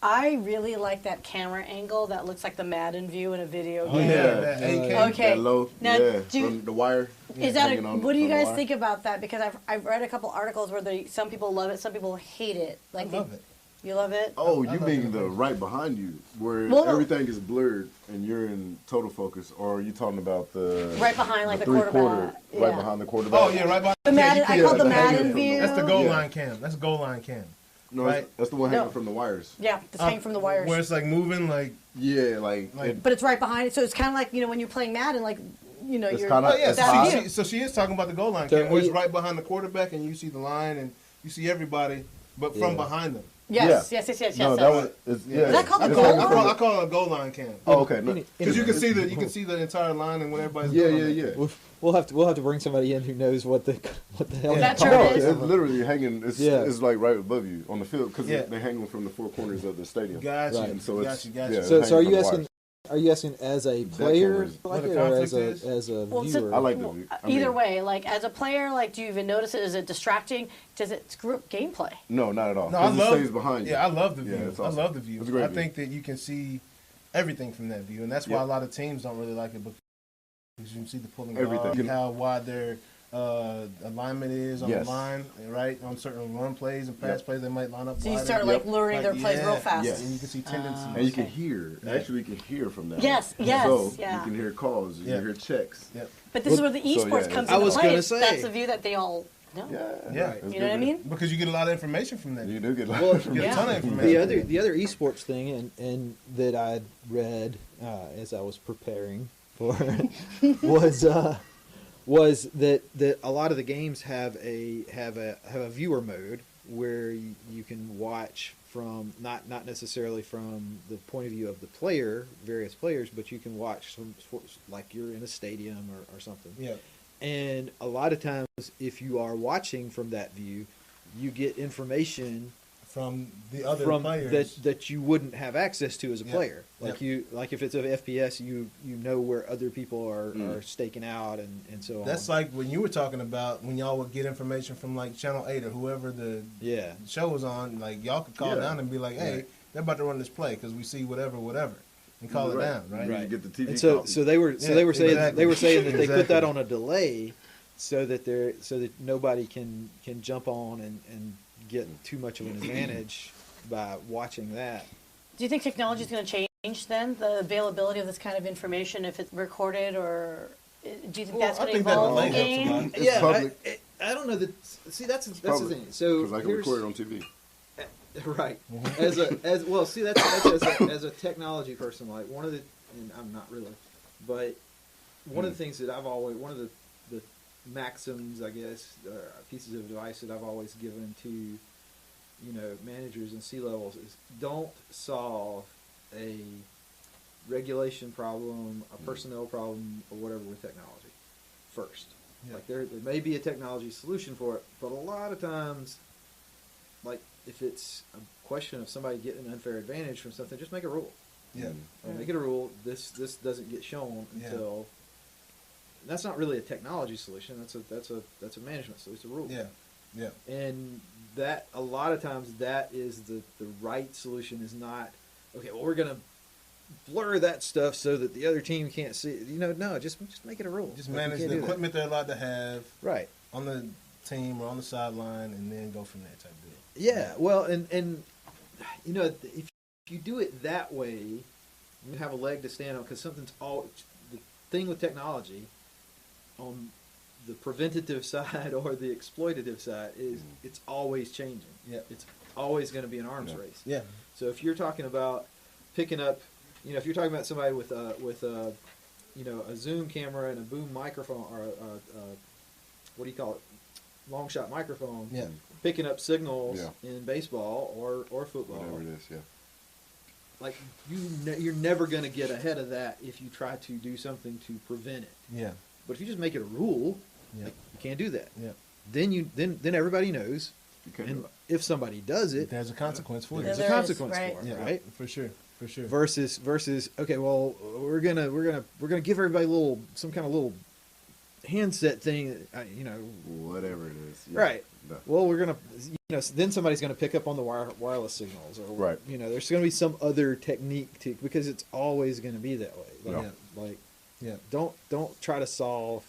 I really like that camera angle that looks like the Madden view in a video game. Okay. That low, now, from the wire. Is that what do you guys think about that? Because I've read a couple articles where some people love it, some people hate it. Like I love it. You love it? Oh, you mean the right behind you, where everything is blurred and you're in total focus, or are you talking about the right behind, like the quarterback, right behind the quarterback? Oh yeah, right behind the Madden. I call the Madden view. That's the goal line cam. That's goal line cam. No, that's the one hanging from the wires. Yeah, it's hanging from the wires. Where it's like moving, like but it's right behind it, so it's kind of like when you're playing Madden, like it's you're. So she is talking about the goal line cam, where it's right behind the quarterback, and you see the line, and you see everybody, but from behind them. Yes. No, that was. Is that called the goal line? I call it a goal line cam. Oh, okay. Because you can see the entire line and what everybody's doing. Yeah. We'll have to bring somebody in who knows what the hell that chart is. It's literally hanging. It's like right above you on the field because they're hanging from the four corners of the stadium. Gotcha. Right. And so gotcha. So are you asking? Are you asking as a player, like it, or as a viewer? I like the view. Either way, like as a player, like do you even notice it? Is it distracting? Does it screw up gameplay? No, not at all. No, I love. It stays behind you. Yeah, I love the view. Yeah, awesome. I love the view. It's a great I view. think that you can see everything from that view, and that's why a lot of teams don't really like it because you can see the pulling guard, how wide their alignment is on the line, right? On certain run plays and pass plays, they might line up. So you start like luring their plays real fast. Yes. And you can see tendencies. And you can hear. Actually, you can hear from that. Yes. So you can hear calls. You can hear checks. Yep. But this is where the esports comes into play. I was going to say that's the view that they all know. Yeah. You know what I mean? Because you get a lot of information from that. You do get a lot of information. You get a ton of information. The other esports thing, and that I read as I was preparing for was that a lot of the games have a viewer mode where you can watch from not necessarily from the point of view of the various players, but you can watch some sports like you're in a stadium or something. Yeah. And a lot of times, if you are watching from that view, you get information from the other players that you wouldn't have access to as a player. Like if it's an FPS, you know where other people are staking out and so on. That's like when you were talking about when y'all would get information from like Channel 8 or whoever the show was on. Like y'all could call down and be like, "Hey, they're about to run this play because we see whatever," and call it down, right? You get the TV. And so they were saying that they put that on a delay. so that nobody can jump on and get too much of an advantage by watching that. Do you think technology is going to change then the availability of this kind of information if it's recorded, or do you think that's going to evolve the game? Yeah, I don't know that. See, that's the thing. So because I can record it on TV. Right. As a technology person, like one of the, and I'm not really, but one of the things that one of the maxims, I guess, pieces of advice that I've always given to, managers and C-levels is don't solve a regulation problem, a personnel problem, or whatever with technology first. Yeah. Like there may be a technology solution for it, but a lot of times, like if it's a question of somebody getting an unfair advantage from something, just make a rule. Yeah. Or make it a rule. This doesn't get shown until. That's not really a technology solution. That's a management solution. It's a rule. Yeah. Yeah. And that a lot of times that is the right solution is not okay. Well, we're gonna blur that stuff so that the other team can't see it. No, just make it a rule. Just manage the equipment they're allowed to have. Right. On the team or on the sideline, and then go from there type deal. Yeah. Well, and if you do it that way, you have a leg to stand on because something's all the thing with technology on the preventative side or the exploitative side is it's always changing. Yeah. It's always going to be an arms race. Yeah. So if you're talking about picking up, if you're talking about somebody with a zoom camera and a boom microphone or what do you call it? Long shot microphone. Yeah. Picking up signals in baseball or football. Whatever it is, yeah. Like you're never going to get ahead of that if you try to do something to prevent it. Yeah. But if you just make it a rule, like, you can't do that. Yeah. Then everybody knows. And if somebody does it, there's a consequence for it. There's a consequence for it, yeah, right? For sure. Versus okay, well we're gonna give everybody some kind of little handset thing, whatever it is. Yeah. Right. No. Well, we're gonna then somebody's gonna pick up on the wireless signals, or right. There's gonna be some other technique because it's always gonna be that way. Don't try to solve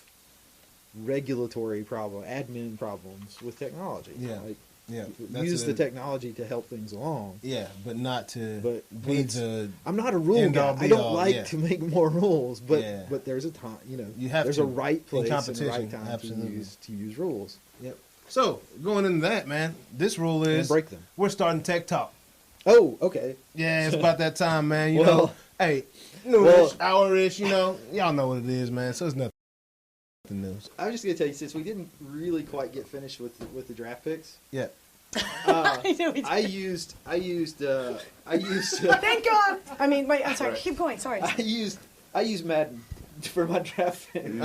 regulatory admin problems with technology. Yeah. Use the technology to help things along. Yeah, but not to. I'm not a rule guy. I don't like to make more rules, but there's a time. You have there's to. a right place and a right time absolutely. to use rules. Yep. So going into that, man, this rule is and break them. We're starting Tech Talk. Oh, okay. Yeah, it's about that time, man. You know, hey, noonish, hour-ish. Y'all know what it is, man. So it's nothing news. I was just gonna tell you, since we didn't really quite get finished with the draft picks. Yeah. I used. Thank God. I mean, wait. I'm sorry. Right. Keep going. Sorry. I used Madden for my draft pick. No.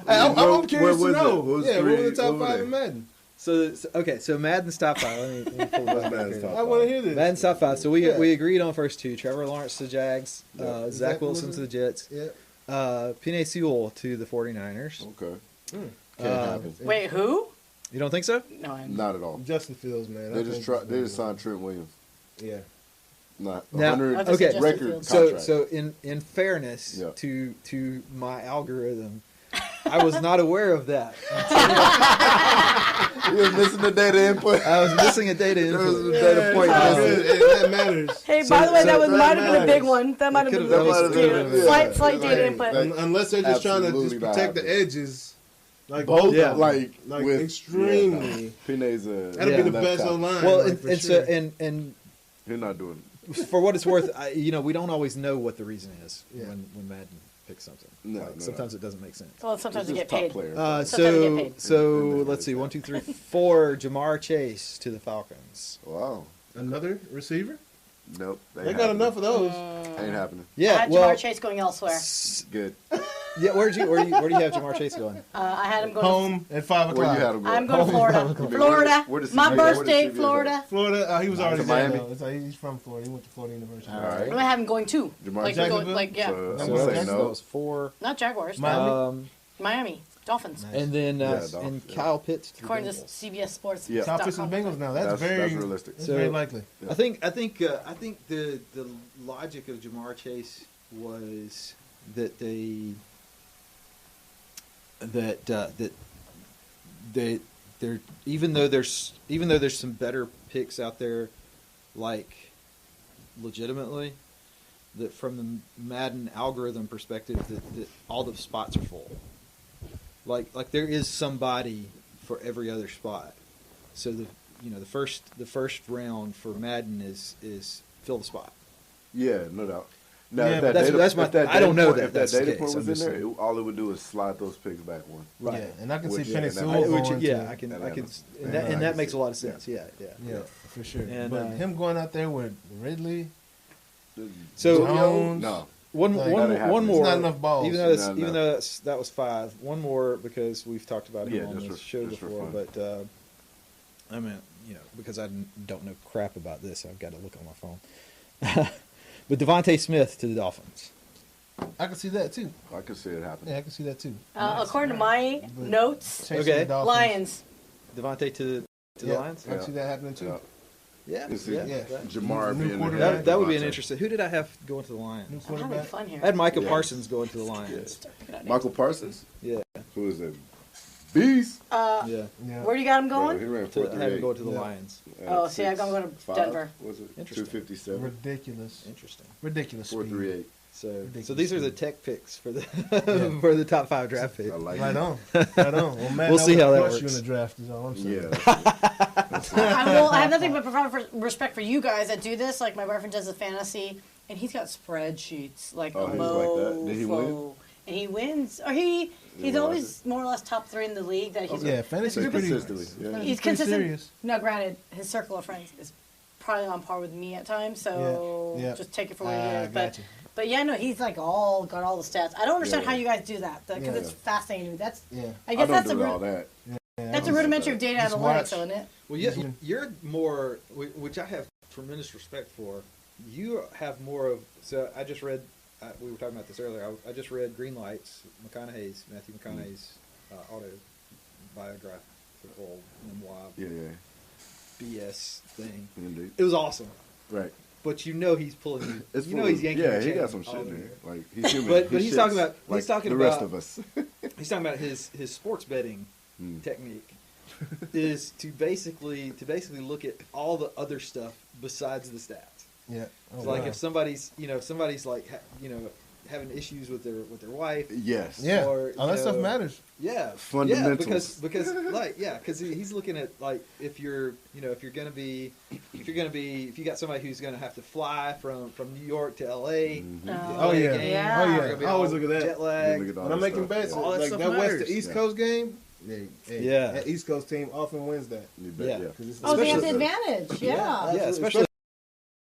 Hey, I'm curious to know. What were the top 5 in Madden? So Madden's top 5. Let me pull it back here. I want to hear this. Madden's top 5. So we agreed on first 2. Trevor Lawrence to the Jags. Zach Wilson to the Jets. Yeah. Penei Sewell to the 49ers. Okay. Can't happen. Wait, who? You don't think so? No, not at all. Justin Fields, man. They just signed Trent Williams. Yeah. Not now, 100 So record contract. so in fairness to my algorithm, I was not aware of that. You were missing the data input. I was missing a data input. Data point. That matters. Hey, by the way, that might have been a big one. That might have been a slight data input. Unless they're just trying to just protect the edges. Like both, like extremely. Penei's that'll be the best O-line. Well, and you're not doing it. For what it's worth, we don't always know what the reason is when Madden picks something. Sometimes it doesn't make sense. Well, sometimes you get paid. So let's see, 1, 2, 3, 4. Jamar Chase to the Falcons. Wow. Another receiver? Nope. They got enough of those. Ain't happening. Yeah. I had Jamar Chase going elsewhere. Good. Yeah, where do you have Jamar Chase going? I had him going home at 5 o'clock. Where you had him going? I'm going to Florida. My birth state, Florida. Florida. He was already there. Miami. He's from Florida. He went to Florida University. All right. I'm gonna have him going too. Jacksonville? So that was 4. Not Jaguars. Miami Dolphins. Nice. And then and Kyle Pitts. According to CBS Sports. Yeah. Kyle Pitts and Bengals now. That's very realistic. That's very likely. Yeah. I think the logic of Jamar Chase was that they that they're even though there's some better picks out there, like legitimately, that from the Madden algorithm perspective, that all the spots are full. Like there is somebody for every other spot. So the first round for Madden is fill the spot. Yeah, no doubt. Now, Yeah, if but that that's data, my. I don't know that. If that that's the data case. point was I'm in just there, saying. all it would do is slide those picks back one. Right. Yeah, and I can see Which- Penny yeah, Sewell that- going Which, yeah, to, I can, Yeah, and I that can makes see a lot it. of sense. Yeah. yeah, for sure. And, but him going out there with Ridley, So Jones, No. one Like, more, that ain't one happening. more. It's not enough balls. Even though Not enough. that was 5. One more because we've talked about him Yeah, on just this for- show just for before. fun. But I mean, because I don't know crap about this, I've got to look on my phone. But Devontae Smith to the Dolphins. I can see that too. I could see it happening. Yeah, I can see that too. According to my But- notes, Chasing Okay. the Dolphins. Lions. Devontae to the Yeah, Lions. I can see that happening too. Yeah. Yeah, You see, yeah. Yeah. Jamar New being quarterback. there. That would be an Devontae. interesting. Who did I have going to the New Lions? I'm having quarterback. fun here. I had Micah Yeah. Parsons going to the Lions. Start picking out names. Michael Parsons? Yeah, Who is it? Beast? yeah. Yeah. Where do you got him Bro, going? he ran I had him 4.38. going to the Yeah. Lions. Oh, see, I'm going to 6'5", Denver. Was it? Interesting. 257. Ridiculous. Interesting. Ridiculous. speed. 4.38. So Ridiculous these are the speed. tech picks for the Yeah. for the top 5 draft picks. I like Right it. on. Right on. Well, man, We'll see how that You works. in the draft is all I'm saying. Yeah. That's it. I have nothing but profound respect for you guys that do this. Like my boyfriend does the fantasy, and he's got spreadsheets like Oh, he's like that? Did he win? And he wins, or he's win always more or less top 3 in the league. That he's Yeah, fantasy So is pretty consistently. Yeah. he's pretty consistent. serious. Now, granted, his circle of friends is probably on par with me at times, so Yeah, yeah. just take it for what it is. Gotcha. But yeah, no, he's like got all the stats. I don't understand Yeah. how you guys do that because Yeah. it's fascinating to me. That's Yeah. I I guess don't that's do a all that. that's a don't rudimentary do of data Just analytics, watch. isn't it? Well, you're more, which I have tremendous respect for. You have more of. So I just read. We were talking about this earlier. I just read Green Lights, Matthew McConaughey's autobiographical memoir Yeah, BS thing. indeed. It was awesome, Right. but he's pulling you. It's You know full he's of- yanking. Yeah, your he chain got some all shit in over there. you. Like he's human. But He he's shits talking about- he's like talking the rest about- of us. He's talking about his sports betting Mm. technique is to basically look at all the other stuff besides the stats. Yeah. Oh, It's like wow. if somebody's like having issues with their wife. Yes. Yeah. or, All you that stuff know, matters. Yeah, Fundamentals. Yeah, because he's looking at like if you got somebody who's gonna have to fly from New York to LA. Oh, yeah. Yeah. Oh, they're yeah. gonna be I always all look at that. jet lag. Look at all When I'm that making stuff. bets, All that like stuff that West matters. to East Yeah. Coast game, Yeah. that East Coast team often wins that. You bet, Yeah. yeah. 'Cause it's- Oh, they have the Especially- advantage. Yeah. Yeah, especially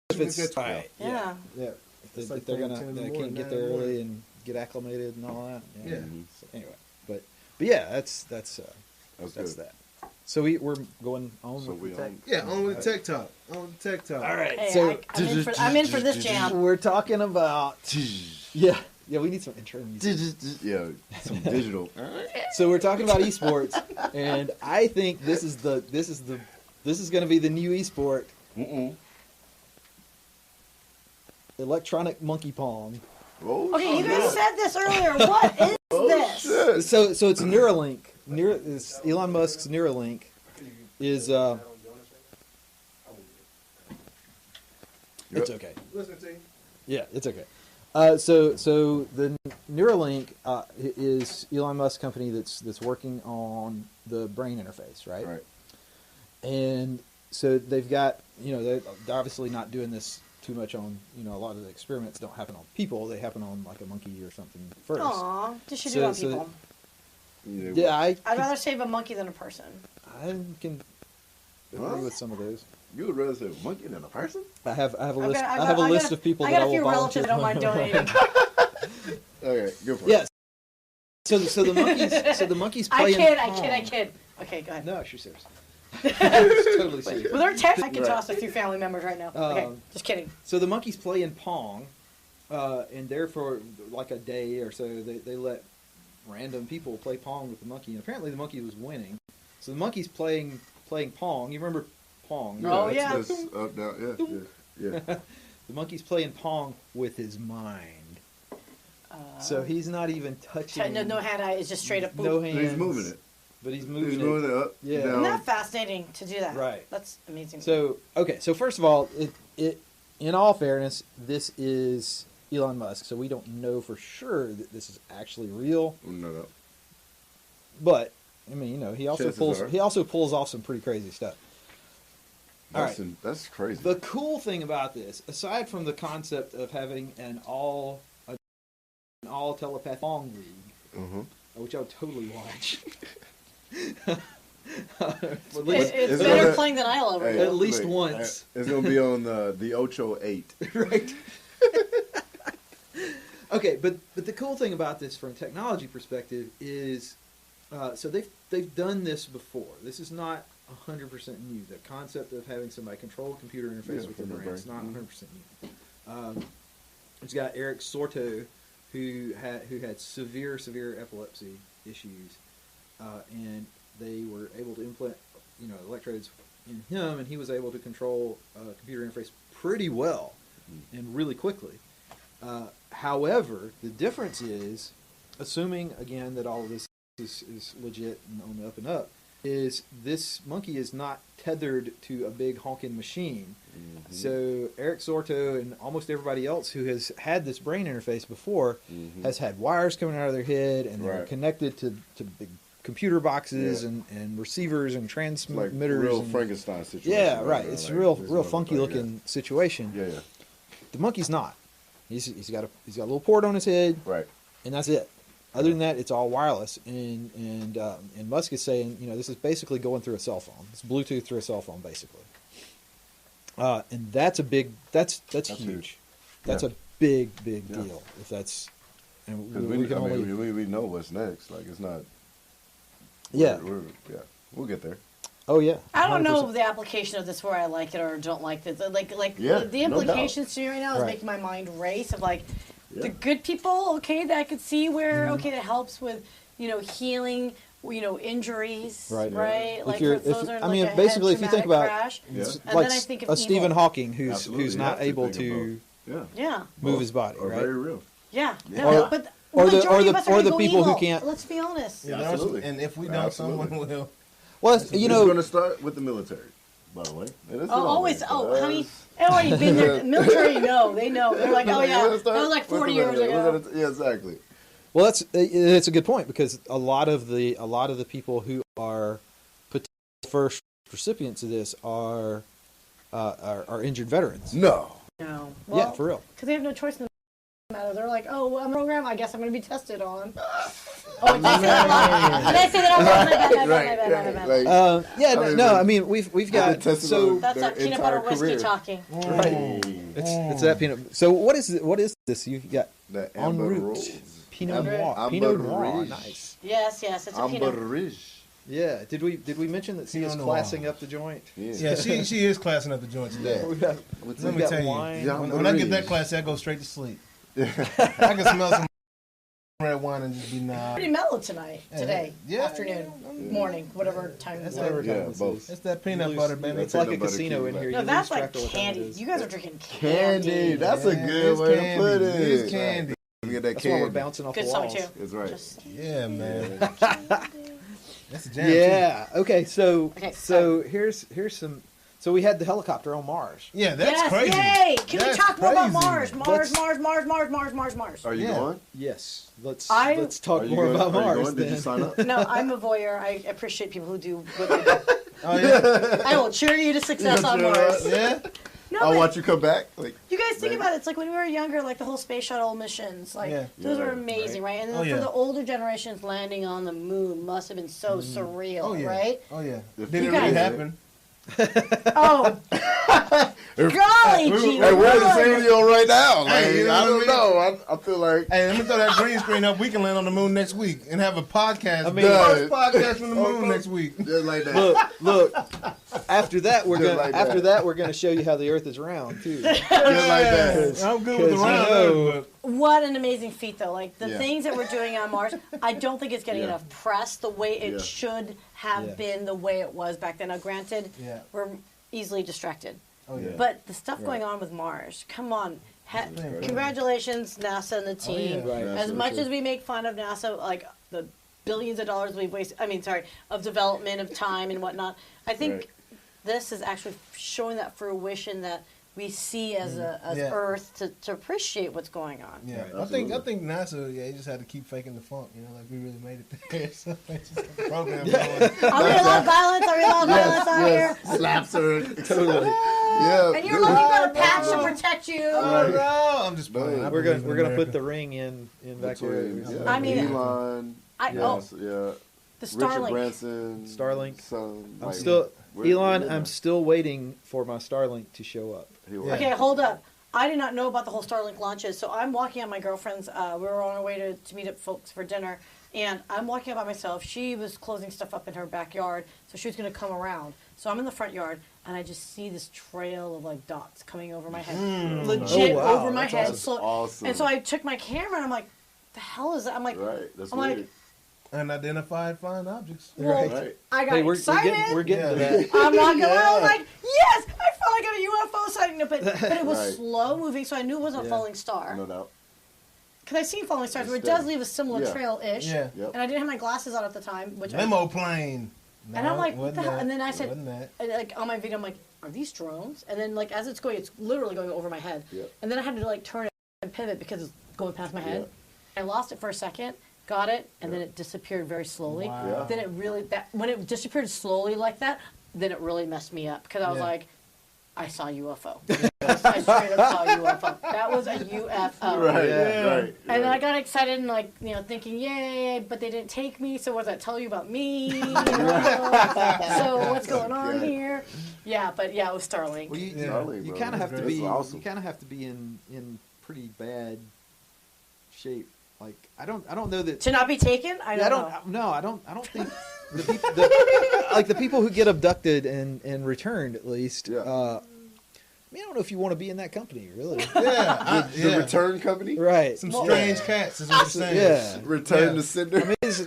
if it's it's right. Yeah. Yeah. If It's they- like if they're playing gonna 10 in the they morning, can't get 9 in there the morning. early and get acclimated and all that. Yeah. So anyway, but yeah, that's That's that's good. that. So we're going on So with we the tech. on. Yeah, on with the tech talk. On with the tech talk. All right. Hey, so I'm in for this jam. we're talking about yeah. We need some intro music. Yeah, some digital. So we're talking about esports, and I think this is going to be the new esport, Mm-mm. electronic monkey pong. Oh, Okay, you shit. guys said this earlier. What is this? Shit. So it's Neuralink. It's Elon Musk's Neuralink is it's okay. Listen to you. Yeah, it's okay. So the Neuralink is Elon Musk's company that's working on the brain interface, right? Right. And so they've got, they're obviously not doing this too much on, a lot of the experiments don't happen on people. They happen on like a monkey or something first. Aw, just should do So- it on so- people. Yeah, I'd rather save a monkey than a person. I can agree Huh? with some of those. You would rather say a monkey than a person? I have a I've list. got- I have a list of people I that got I a will few volunteer. relatives that don't mind donating. Okay, go for it. Yes. So the monkeys I play. kid. Okay, go ahead. No, she's serious. It's totally serious. With our text, I can Right. toss a few family members right now. Okay, just kidding. So the monkeys play in Pong, and therefore, like a day or so, they let random people play Pong with the monkey. And apparently the monkey was winning. So the monkey's playing Pong. You remember Pong? Oh, right? yeah. That's up, down, yeah. The monkey's playing Pong with his mind. So he's not even touching. No hand-eye. It's just straight up. No boop. hands. But he's moving it. But he's moving He's moving it up. Yeah. Down. Isn't that fascinating to do that? Right. That's amazing. So first of all, it in all fairness, this is Elon Musk, so we don't know for sure that this is actually real. No. But I mean, he also Chances pulls off some pretty crazy stuff. All right. That's crazy. The cool thing about this, aside from the concept of having an all telepathic long league, which I would totally watch. It's better playing than I love it. At least once. It's going to be on the Ocho 8. Right. Okay, but the cool thing about this from a technology perspective is, so they've done this before. This is not 100% new. The concept of having somebody control a computer interface with their brain is not 100% new. It's got Eric Sorto, who had severe epilepsy issues, and they were able to implant electrodes in him, and he was able to control a computer interface pretty well and really quickly. However, the difference is, assuming again that all of this is legit and on the up and up, is this monkey is not tethered to a big honking machine. Mm-hmm. So Eric Sorto and almost everybody else who has had this brain interface before has had wires coming out of their head, and they're connected to big computer boxes and receivers and transmitters. Like real Frankenstein situation. Yeah, right. It's a real funky looking situation. Yeah. The monkey's not. He's got a little port on his head. Right. And that's it. Other than that, it's all wireless. And Musk is saying, this is basically going through a cell phone. It's Bluetooth through a cell phone, basically. And that's a big. That's huge. That's a big deal. If that's. And we know what's next. Like it's not. We'll get there. Oh yeah. I don't know the application of this where I like it or don't like it. The implications to me right now is making my mind race of the good people. Okay, that I could see where that helps with healing. Injuries. Right. Basically, if you think about crash, it's and like then I think of a Stephen Hawking who's not able to move his body. Or right. Very real. Yeah. Or the people who can't. Let's be honest. Yeah, absolutely. And if we don't, someone will. Well, it's going to start with the military, by the way. Always. Honey, they've already been there. The military, they know. They're like, oh yeah, that was like 40 years ago. Yeah, exactly. Well, it's a good point, because a lot of the people who are first recipients of this are injured veterans. No. Well, yeah, for real. Because they have no choice in the matter. They're like, oh, I'm a program. I guess I'm going to be tested on. Oh, did I say that out loud? My bad. I mean, we've got that's that peanut butter whiskey talking. Right. It's that peanut. So what is this? You've got the en route Pinot Noir. Pinot Noir. Nice. Yes, it's a Pinot. Yeah. Did we mention that Sya's classing up the joint? Yeah, she is classing up the joint today. Let me tell you, when I get that classy, I go straight to sleep. I can smell some red wine and just be pretty mellow today, afternoon, morning, whatever time it is. Both. It's that peanut butter, baby. It's like a casino in here. No, that's like candy. You guys are drinking candy. That's a good way to put it. It's candy. That's why we're bouncing off the walls. Good song, too. That's right. Yeah, man. That's a jam, too. Okay, so here's some. So we had the helicopter on Mars. Yeah, that's crazy. Yay! Can we talk more about Mars? Mars. Are you going? Yes. Let's talk more about Mars. Did you sign up? No, I'm a voyeur. I appreciate people who do what they do. Oh yeah. I will cheer you to success on Mars. Yeah. No, I'll watch you come back. You guys think about it. It's like when we were younger, like the whole space shuttle missions. Those were amazing, right? And then for the older generations, landing on the moon must have been so surreal, right? Oh yeah. Did it really happen? Oh, golly gee! Hey, we're in the studio right now. Hey, I don't know. I feel like. Hey, let me throw that green screen up. We can land on the moon next week and have a podcast. First podcast from the moon next week. Just like that. Look. After that, we're gonna show you how the Earth is round too. Just like that. I'm good with the round. What an amazing feat, though! Like the things that we're doing on Mars, I don't think it's getting enough press the way it should have been, the way it was back then. Now, granted, we're easily distracted. Oh, yeah. But the stuff going on with Mars, come on. Congratulations, NASA and the team. Right. As much as we make fun of NASA, like the billions of dollars we've wasted, of development, of time and whatnot, I think this is actually showing that fruition that we see as Earth to appreciate what's going on. Yeah, I think NASA, they just had to keep faking the funk, like we really made it there. So they just got the program going. Are we allowed violence? Are we allowed violence out here? Slaps her. Totally. And you're looking for a patch to protect you. Oh no, I'm just playing. We're gonna put the ring in back there. Yeah. I mean, Elon. the Starlink. Richard Branson. Starlink. Son, I'm still Elon. I'm still waiting for my Starlink to show up. Okay, hold up. I did not know about the whole Starlink launches, so I'm walking on my girlfriend's. We were on our way to meet up folks for dinner, and I'm walking by myself. She was closing stuff up in her backyard, so she was going to come around. So I'm in the front yard, and I just see this trail of like dots coming over my head, legit over my head. That's awesome. And so I took my camera, and I'm like, "The hell is that?" I'm like, That's I'm weird. like, unidentified flying objects. well, Right. I got excited. We're getting to that. I'm not gonna lie. I was like, yes, I felt like a UFO sighting, but it was Right. slow moving, so I knew it wasn't a falling star. No doubt. Because I've seen falling stars where it Steady. does leave a similar trail-ish. Yeah. Yep. And I didn't have my glasses on at the time, which Limo plane. No, and I'm like, what wasn't the hell? that. And then I It said, wasn't that. and, like on my video, I'm like, are these drones? And then like as it's going, it's literally going over my head. Yep. And then I had to like turn it and pivot because it's going past my head. Yep. I lost it for a second, got it, and then it disappeared very slowly. Wow. Yeah. Then it really when it disappeared slowly like that, then it really messed me up because I was like, I saw a UFO. I straight up saw a UFO. That was a UFO. Right. And then I got excited and like, thinking, yay, but they didn't take me, so what does that tell you about me? So what's going on here? Yeah, but it was Starlink. Well, Starlink, you bro. kind of have to That's be. awesome. You kind of have to be in pretty bad shape. Like I don't know that. To not be taken? I don't know. No, I don't think the people, like the people who get abducted and returned at least. Yeah. I don't know if you want to be in that company, really. The return company. Right. Some strange cats is what you're saying. Yeah. Return to sender. I mean, these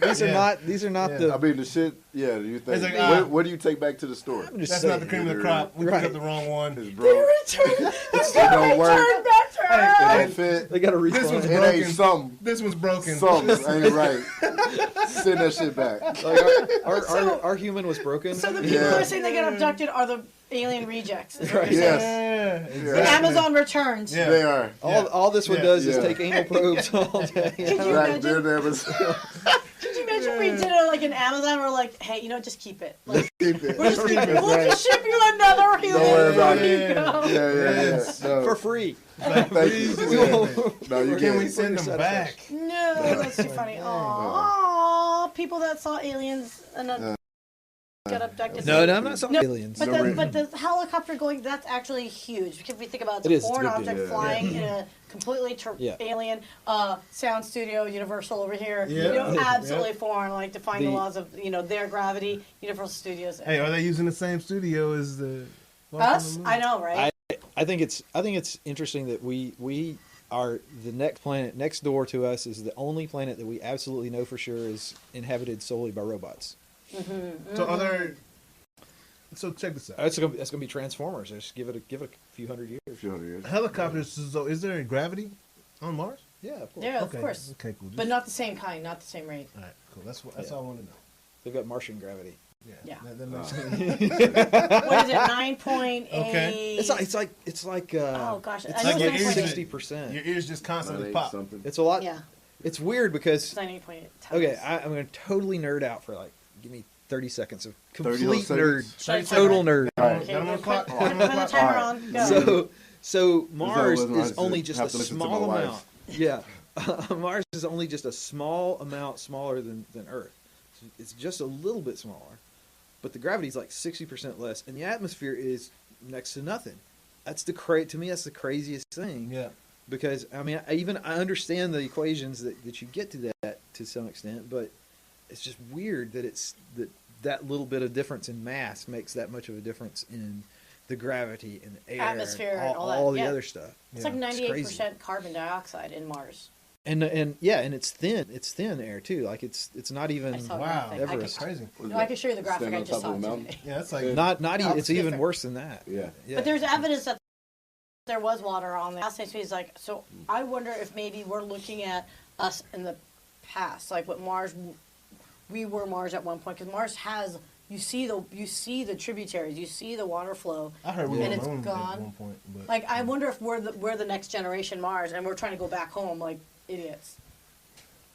are not the. I mean, the shit. Yeah. You think? It's like, what do you take back to the store? I'm just That's saying. not the cream of the crop. We picked up the wrong one. It's broke. It don't work. It ain't Hey, fit. They got a this refund. one's It ain't broken. something. This one's broken. Something ain't right. Send that shit back. Like our human was broken. So the people who are saying they get abducted are the alien rejects. Is what you're Yes. saying. Yeah, The exactly. Amazon returns. Yeah. They are. All this one does is Yeah. take anal probes all day. Could you Right. imagine? They're there, but Could you imagine if we did it like an Amazon? We're like, hey, just keep it. Like, keep it. we'll just ship you another human. Don't worry about There it. you go. Yeah. No. For free. Thank you. No, you Can can't. we send them back? No, that's too funny. Aww, people that saw aliens and got abducted. No, I'm not saying aliens. But the helicopter going, that's actually huge. Because if we think about it, It it's is, a it's a foreign big object deal. flying in a completely Yeah. alien sound studio, Universal over here. Yeah. Absolutely foreign, like defying the The- laws of, their gravity, Universal Studios. Hey, are they using the same studio as the Us? I know, right? I think it's interesting that we are the next planet next door to us is the only planet that we absolutely know for sure is inhabited solely by robots. So are there? So check this out. That's gonna be Transformers. Just give it a few hundred years. A few hundred years. Helicopters. So is there gravity on Mars? Yeah, of course. Yeah, Okay. of course. Okay, cool. But not the same kind, not the same rate. All right, cool. That's all I want to know. They've got Martian gravity. Yeah. That makes sense. What is it, 9.8? Okay. It's like Oh, gosh. It's I like know your it's ears- 60%. Your ears just constantly 9.8 pop. something. It's a lot. Yeah. It's weird because It's 98.8 times. okay, I'm gonna totally nerd out for give me 30 seconds of 30 complete nerd, seconds? total nerd. All right. Okay, Got 'em on put clock? the Got 'em on clock? timer All on. Go. So Mars otherwise is only I'd just have a to listen to small my wife. amount. Yeah, Mars is only just a small amount smaller than Earth. It's just a little bit smaller, but the gravity is like 60% less, and the atmosphere is next to nothing. To me that's the craziest thing. Yeah. Because I understand the equations that you get to that to some extent, but it's just weird that that little bit of difference in mass makes that much of a difference in the gravity and the air, Atmosphere and and all that, all the yeah. other stuff. It's like It's crazy. 98% carbon dioxide in Mars. And it's thin. It's thin air too. Like it's not even I saw Wow, graphic. I Everest. could- Crazy. No, I can show you the graphic Stand I on just top saw of a mountain? today. Yeah, that's like not No, even. it's It's even different. worse than that. Yeah. Yeah. But there's evidence that there was water on there. He's like, so I wonder if maybe we're looking at us in the past, like what Mars, we were Mars at one point, because Mars has, you see the tributaries, you see the water flow. I heard we were and it's alone gone. at one point. But Like, I wonder if we're the next generation Mars, and we're trying to go back home like idiots.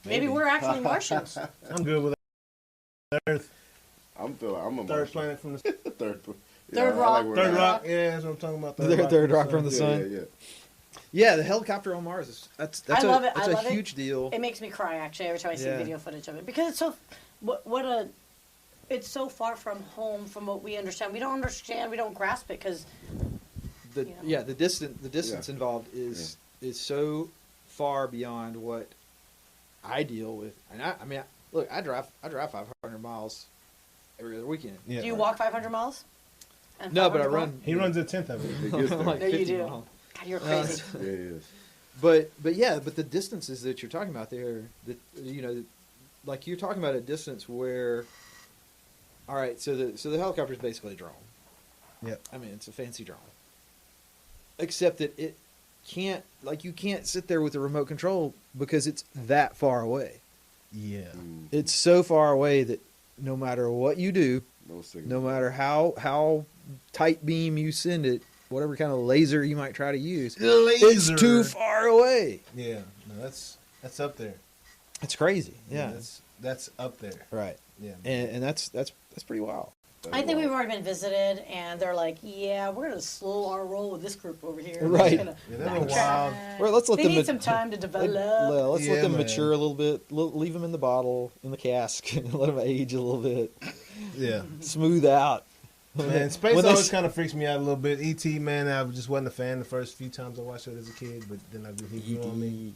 Maybe we're actually Martians. I'm good with Earth. I'm a Third planet from the third. Third rock. Third rock. Yeah, that's what I'm talking about. Third rock from the sun. Yeah. Yeah, the helicopter on Mars is that's I love it. That's I love a huge deal. It makes me cry actually every time I see video footage of it, because it's so it's so far from home from what we understand. We don't understand. We don't grasp it because The distance involved is so far beyond what I deal with. And I mean, look, I drive 500 miles every other weekend. Yeah. Do you walk 500 miles? And No, but I 500 run. miles? He runs a tenth of it. It gets there. like No, you 50 do. miles. God, you're crazy. Yeah, it is. But the distances that you're talking about there, like you're talking about a distance where, all right, so the helicopter is basically a drone. Yeah. I mean, it's a fancy drone. Except that it can't, like, you can't sit there with a remote control because it's that far away. Yeah. It's so far away that no matter what you do, no matter how tight beam you send it, whatever kind of laser you might try to use, it's too far away. Yeah. No, that's up there. It's crazy. Yeah. That's up there. Right. Yeah. And that's pretty wild. I think we've already been visited, and they're like, "Yeah, we're gonna slow our roll with this group over here. We're Right. just gonna Yeah, they're backtrack." wild. Well, let's let They them need some time to develop. Let's let them man. mature a little bit. Leave them in the bottle, in the cask, and let them age a little bit. Yeah. Smooth out. Man, space When they always s- kind of freaks me out a little bit. E.T., man, I just wasn't a fan the first few times I watched it as a kid, but then he grew on me.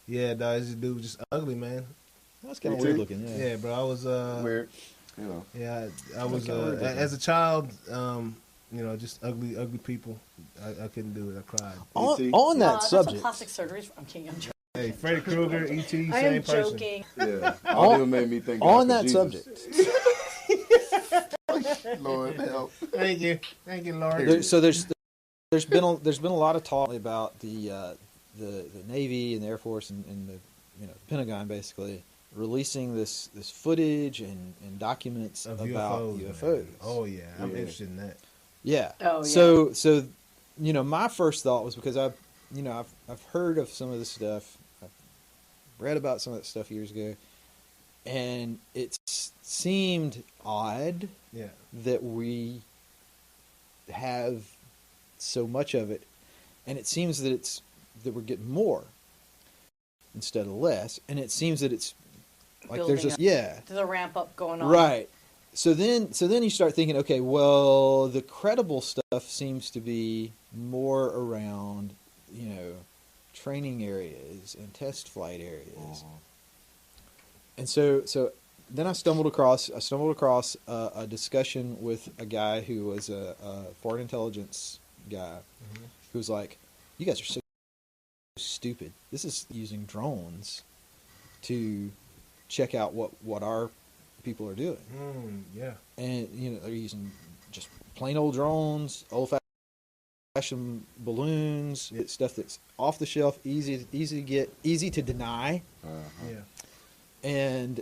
Yeah, dog, this dude was just ugly, man. That's kind of Me weird too. looking. Yeah. Yeah, bro, I was Weird. You know. Yeah, I was kinda weird looking. as a child, just ugly people. I couldn't do it. I cried. On that That's some subject, plastic surgeries. I'm kidding. I'm joking. Hey, Freddy Krueger, E.T., I same am person. joking. Yeah. All of them made me think. on of that Jesus. subject, Lord help. Thank you, Lord. there's been a lot of talk about the Navy and the Air Force and the Pentagon basically releasing this footage and documents Of about UFOs. UFOs. Man. Oh yeah, I'm Yeah. interested in that. Yeah. Oh, yeah. So my first thought was because I've heard of some of this stuff. I've read about some of that stuff years ago, and it seemed odd Yeah, that we have so much of it, and it seems that we're getting more instead of less, and it seems that it's like there's Building this up. There's a ramp up going on. right. So then you start thinking, okay, well, the credible stuff seems to be more around, training areas and test flight areas. And so then I stumbled across a discussion with a guy who was a foreign intelligence guy who was like, "You guys are so stupid. This is using drones to check out what our people are doing." Yeah. And they're using just plain old drones, old-fashioned balloons, stuff that's off the shelf, easy to get, easy to deny. Yeah. And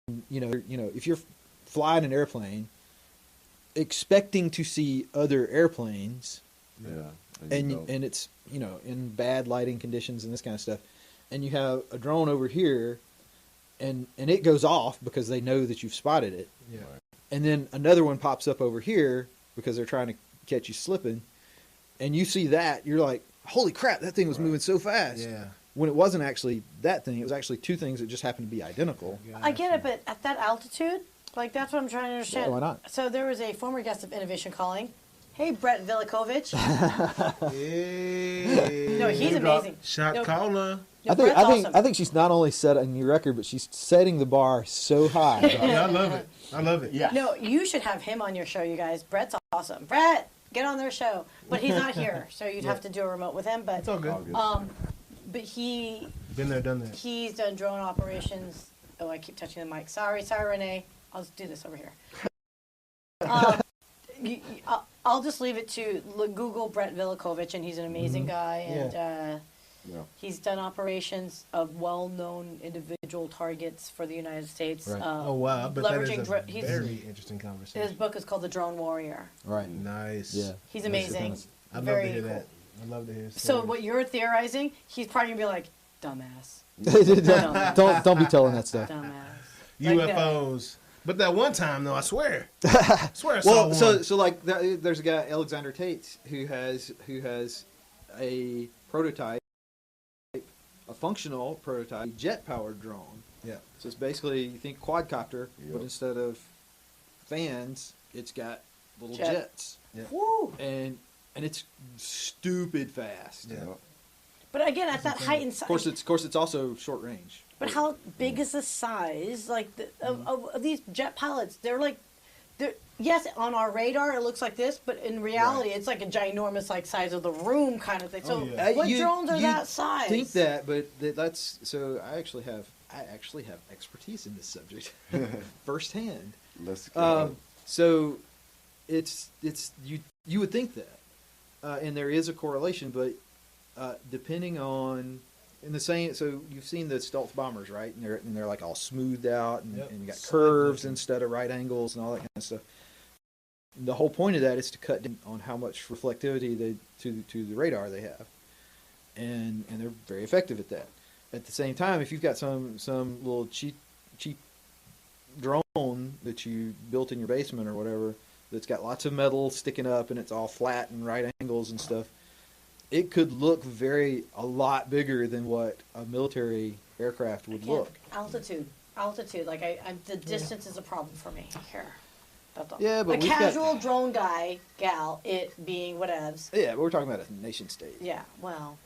if you're flying an airplane expecting to see other airplanes, Yeah. and it's in bad lighting conditions and this kind of stuff, and you have a drone over here and it goes off because they know that you've spotted it, Yeah. and then another one pops up over here because they're trying to catch you slipping, and you see that, you're like, holy crap, that thing was moving so fast. Yeah. When it wasn't actually that thing, it was actually two things that just happened to be identical. I get it, but at that altitude, like that's what I'm trying to understand. Yeah, why not? So there was a former guest of Innovation Calling. Hey, Brett Vilikovich. Hey. No, he's amazing. Shot No, caller. no, Brett's awesome. I think she's not only setting a new record, but she's setting the bar so high. Yeah, I love it. Yeah. No, you should have him on your show, you guys. Brett's awesome. Brett, get on their show. But he's not here, so you'd have to do a remote with him. But It's all good. but Been there, done that. he's done drone operations. Oh, I keep touching the mic. Sorry, Renee. I'll just do this over here. I'll just leave it to Google Brett Vilikovich, and he's an amazing guy, and he's done operations of well-known individual targets for the United States. Right. Oh wow, I bet that is a very interesting conversation. His book is called The Drone Warrior. Right. Nice. Yeah. He's amazing. I'd love Very to hear cool. that. I'd love to hear. So what you're theorizing, he's probably gonna be like, dumbass, don't be telling that stuff. dumbass. UFOs. But that one time though, I swear I saw one. So like there's a guy, Alexander Tate, who has a prototype, a functional prototype, jet powered drone. Yeah. So it's basically, you think quadcopter, but instead of fans, it's got little jets. Yeah. Woo! And it's stupid fast. Yeah. But again, at that height and size. Of course, it's also short range. But how big is the size of these jet pilots? They're yes, on our radar it looks like this, but in reality it's like a ginormous size of the room kind of thing. So what drones are that size? Think that, but that's so. I actually have expertise in this subject firsthand. Let's go. So it's you would think that, and there is a correlation, but depending on in the same. So you've seen the stealth bombers, right? And they're like all smoothed out, and you got curves instead of right angles and all that kind of stuff. The whole point of that is to cut down on how much reflectivity to the radar they have, and they're very effective at that. At the same time, if you've got some little cheap drone that you built in your basement or whatever, that's got lots of metal sticking up and it's all flat and right angles and stuff, it could look a lot bigger than what a military aircraft would look. Altitude. The distance is a problem for me here. That's all. Yeah, but a casual drone guy, gal, it being whatevs. Yeah, but we're talking about a nation state. Yeah, well.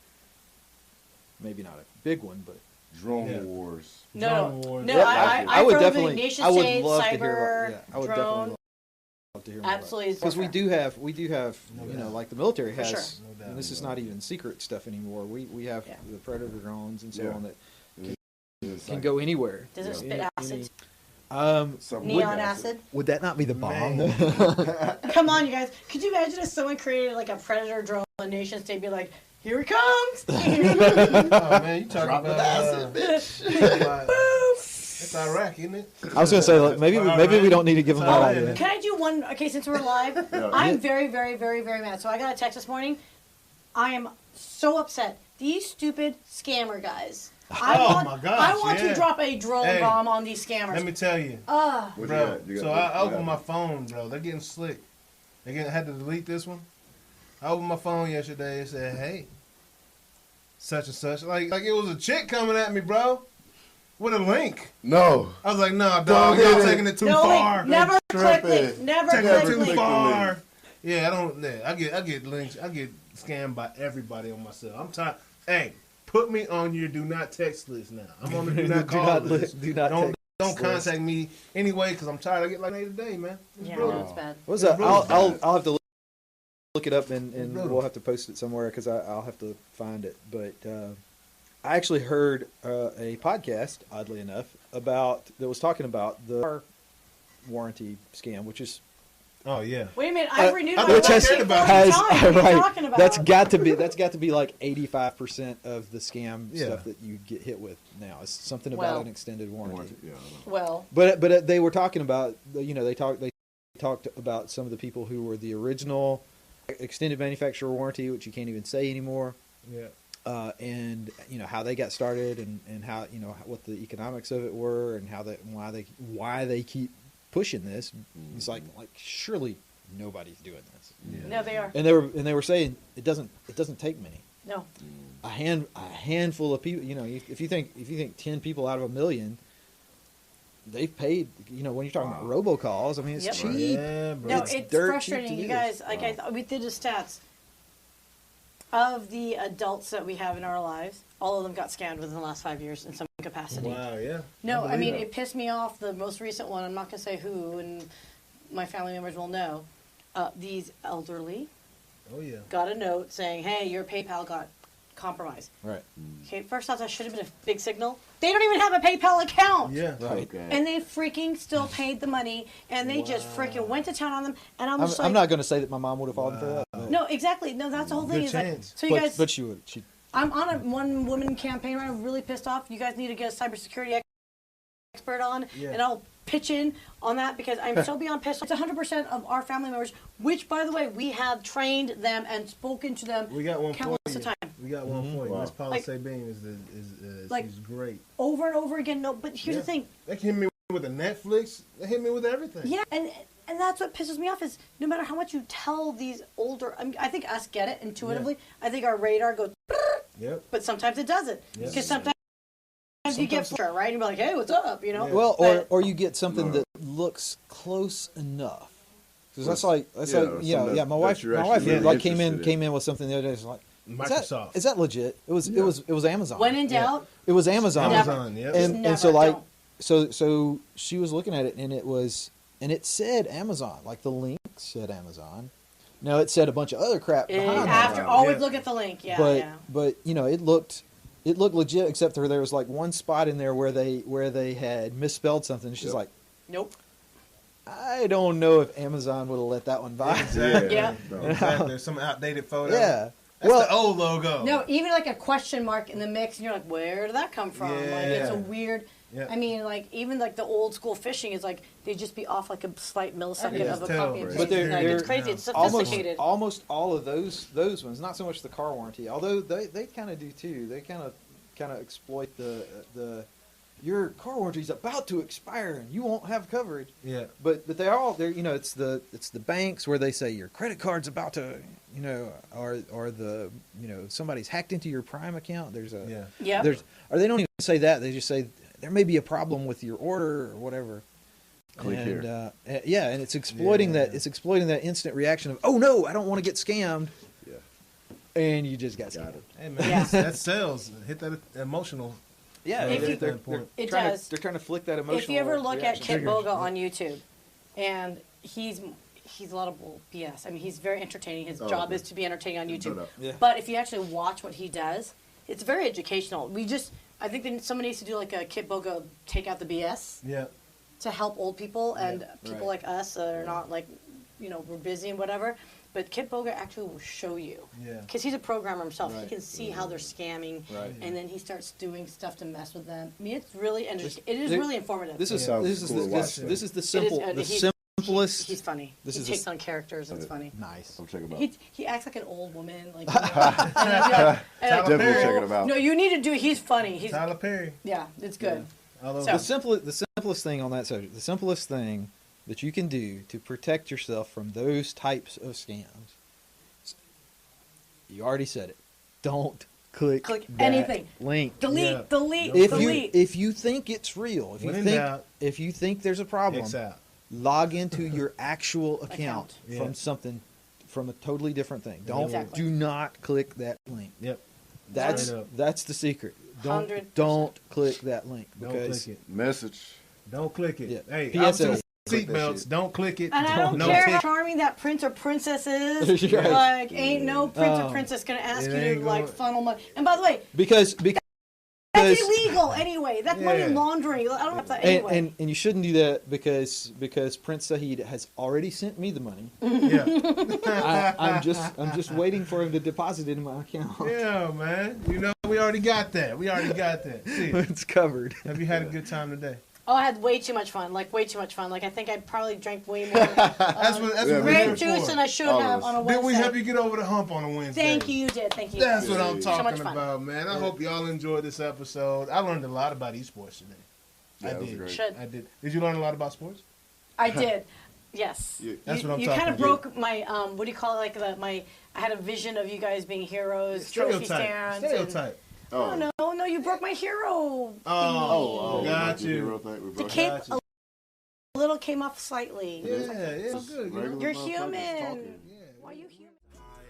Maybe not a big one, but drone wars. No, yeah, I would probably definitely. nation I would state, love cyber, to hear. I would drone, definitely love to hear more. Absolutely, because we do have, like the military has. Sure. And this is not even secret stuff anymore. We have the Predator drones and so on that can go anywhere. Does it spit acid? Neon acid? Would that not be the bomb? Come on, you guys. Could you imagine if someone created like a Predator drone on nation state, be like, here it comes! Oh man, you talking about acid, bitch. It's Iraq, isn't it? I was going to say, like, maybe we don't need to give them that idea. Can I do one? Okay, since we're live, I'm very, very, very, very mad. So I got a text this morning. I am so upset. These stupid scammer guys. My gosh, I want to drop a drone bomb on these scammers. Let me tell you. Bro, so I opened my phone, bro. They're getting slick. I had to delete this one. I opened my phone yesterday and said, hey, such and such. Like it was a chick coming at me, bro. With a link. No. I was like, nah, dog, y'all taking it too far. Never click link. Never taking click it too link. far. Yeah, I get links. I get scammed by everybody on my cell. I'm tired. Hey, put me on your do not text list now. I'm on the do not call list. Don't contact me anyway because I'm tired. I get like 8 a day, man. Yeah, no, it's bad. What's that? I'll have to look it up and we'll have to post it somewhere because I'll have to find it. But I actually heard a podcast, oddly enough, that was talking about the car warranty scam, which is. Oh yeah. Wait a minute! I've renewed my which warranty right. That's got to be like 85% of the scam stuff that you get hit with now. It's something about an extended warranty. But they were talking about they talked about some of the people who were the original extended manufacturer warranty, which you can't even say anymore. Yeah. And how they got started and how what the economics of it were and why they keep pushing this. It's like surely nobody's doing this. Yeah. No, they are. And they were saying it doesn't take many. No. A handful of people. If you think 10 people out of a million, they've paid. When you're talking about robocalls, I mean it's cheap. Yeah, bro. No, it's frustrating, you guys. We did the stats. Of the adults that we have in our lives, all of them got scammed within the last 5 years in some capacity. Wow, yeah. No, I mean, it pissed me off. The most recent one, I'm not going to say who, and my family members will know. These elderly got a note saying, hey, your PayPal got compromise. Right. Okay, first off, that should have been a big signal. They don't even have a PayPal account. Yeah. Right. Okay. And they freaking still paid the money, and they just freaking went to town on them. And I'm just I'm not going to say that my mom would have fallen for that. But, No, exactly. No, that's the whole thing. Good Is like, chance. so you but, guys, but she would. She. I'm on a one-woman campaign right now. I'm really pissed off. You guys need to get a cybersecurity expert on, and I'll pitch in on that because I'm so beyond pissed off. It's 100% of our family members, which, by the way, we have trained them and spoken to them. We got one countless for you. of time. We got one for you. Wow. Miss Paula Like- Sabine is like- she's great. Over and over again. No, but here's the thing. They hit me with the Netflix. They hit me with everything. Yeah, and that's what pisses me off is no matter how much you tell these older, I think us get it intuitively. I think our radar goes, Yep. but sometimes it doesn't because sometimes you get right and you're like, hey, what's up? You know. Yeah. Well, But- or you get something that looks close enough. Because that's like or My something wife that you're actually like really came in with something the other day. It's like Microsoft. Is that legit? It was Amazon. When in doubt, It was Amazon. Never. Amazon. Yep. Just And never, so like don't. so she was looking at it and it said Amazon, like the link said Amazon. Now it said a bunch of other crap behind After that. always look at the link. Yeah, but yeah. but you know it looked legit except for there was like one spot in there where they had misspelled something. She's like, Nope. I don't know if Amazon would have let that one by. Exactly. Yeah. No. Exactly. There's some outdated photo. Yeah. That's Well, the old logo. No, even like a question mark in the mix, and you're like, where did that come from? Like, it's a Yeah. weird. Yeah. I mean, like even like the old school phishing is like they just be off like a slight millisecond can of a just tell, copy and right? paste. But they're- Like, it's they're crazy. It's almost sophisticated. all of those ones, not so much the car warranty, although they kind of do too. They kind of exploit the your car warranty is about to expire and you won't have coverage. Yeah. But they're it's the banks where they say your credit card's about to or the somebody's hacked into your Prime account. There's a Yeah. or they don't even say that. They just say there may be a problem with your order or whatever. Click and, here. and it's exploiting that. It's exploiting that instant reaction of, oh no, I don't want to get scammed, Yeah. and you just got scammed. Got it. Hey man, Yeah. that sells. Hit that emotional. Yeah, If you- It does. They're trying to flick that emotional. If you ever look at reaction. Kit Boga on YouTube, and he's a lot of BS. I mean, he's very entertaining. His job is to be entertaining on YouTube. doubt. Yeah. But if you actually watch what he does, it's very educational. I think that somebody needs to do like a Kit Boga take out the BS Yeah. to help old people and people Right. like us that are not like, we're busy and whatever. But Kit Boga actually will show you. Yeah. Because he's a programmer himself. He Right. can see how they're scamming. Right. And then he starts doing stuff to mess with them. I mean, it's really interesting. It is there- really informative. This is Sounds this is cool to the, watch. this is the It is, simple and the he's- simplest. He's funny. This He is takes on characters and it's funny. Nice. I'm checking about. He acts like an old woman. Like, and I'd be like, Definitely Perry. checking him out. No, you need to do. He's funny. He's Tyler Perry. yeah, it's good. All over. So- The simplest thing on that subject, the simplest thing that you can do to protect yourself from those types of scams. You already said it. Don't click Click that anything. link. Delete, Yeah. delete, If delete. If you think it's real, if you think there's a problem, X out. log into your actual account Yeah. from a totally different thing. Exactly. Do not click that link. Yep. That's Straight up. that's the secret. 100%. Don't click that link Don't because click it. Message. Don't click it. Yeah. Hey, PSA. officers, Click that seatbelts. shit. Don't click it. And I don't No care how tick. charming that prince or princess is. Right. Like, ain't no prince or Oh. princess gonna ask It you to ain't like going- funnel money. And by the way, because that's illegal anyway. That's money Yeah. laundering. I don't have that anyway. and you shouldn't do that because Prince Saeed has already sent me the money. Yeah. I'm just waiting for him to deposit it in my account. Yeah, man. We already got that. See, It's covered. have you had a good time today? Oh, I had way too much fun. Like way too much fun. Like I think I probably drank way more That's what Yeah, we're grape here juice for. than I should All of have us. on a Did Wednesday. we help you get over the hump on a Wednesday? Thank you, you did. Thank you. That's what I'm So much talking fun. about, man. I hope y'all enjoyed this episode. I learned a lot about esports today. Yeah, I that was did. great. Should. I did. Did you learn a lot about sports? I did. Yes. Yeah. That's what I'm you talking kind of about. broke my what do you call it? Like I had a vision of you guys being heroes, trophy stands. Stereotype. And, no, you broke my hero. Oh, we got broke your you. hero thing. We The broke cape Got you. a little came off slightly. Yeah, it's good. regular You're motherfuckers human. talking. Why you human?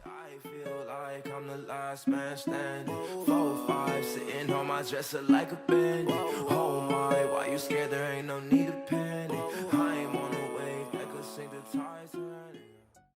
I feel like I'm the last man standing. 4-5, sitting on my dresser like a bandit. Oh my, why you scared? There ain't no need to panic. I ain't on a wave that could sink the tides running.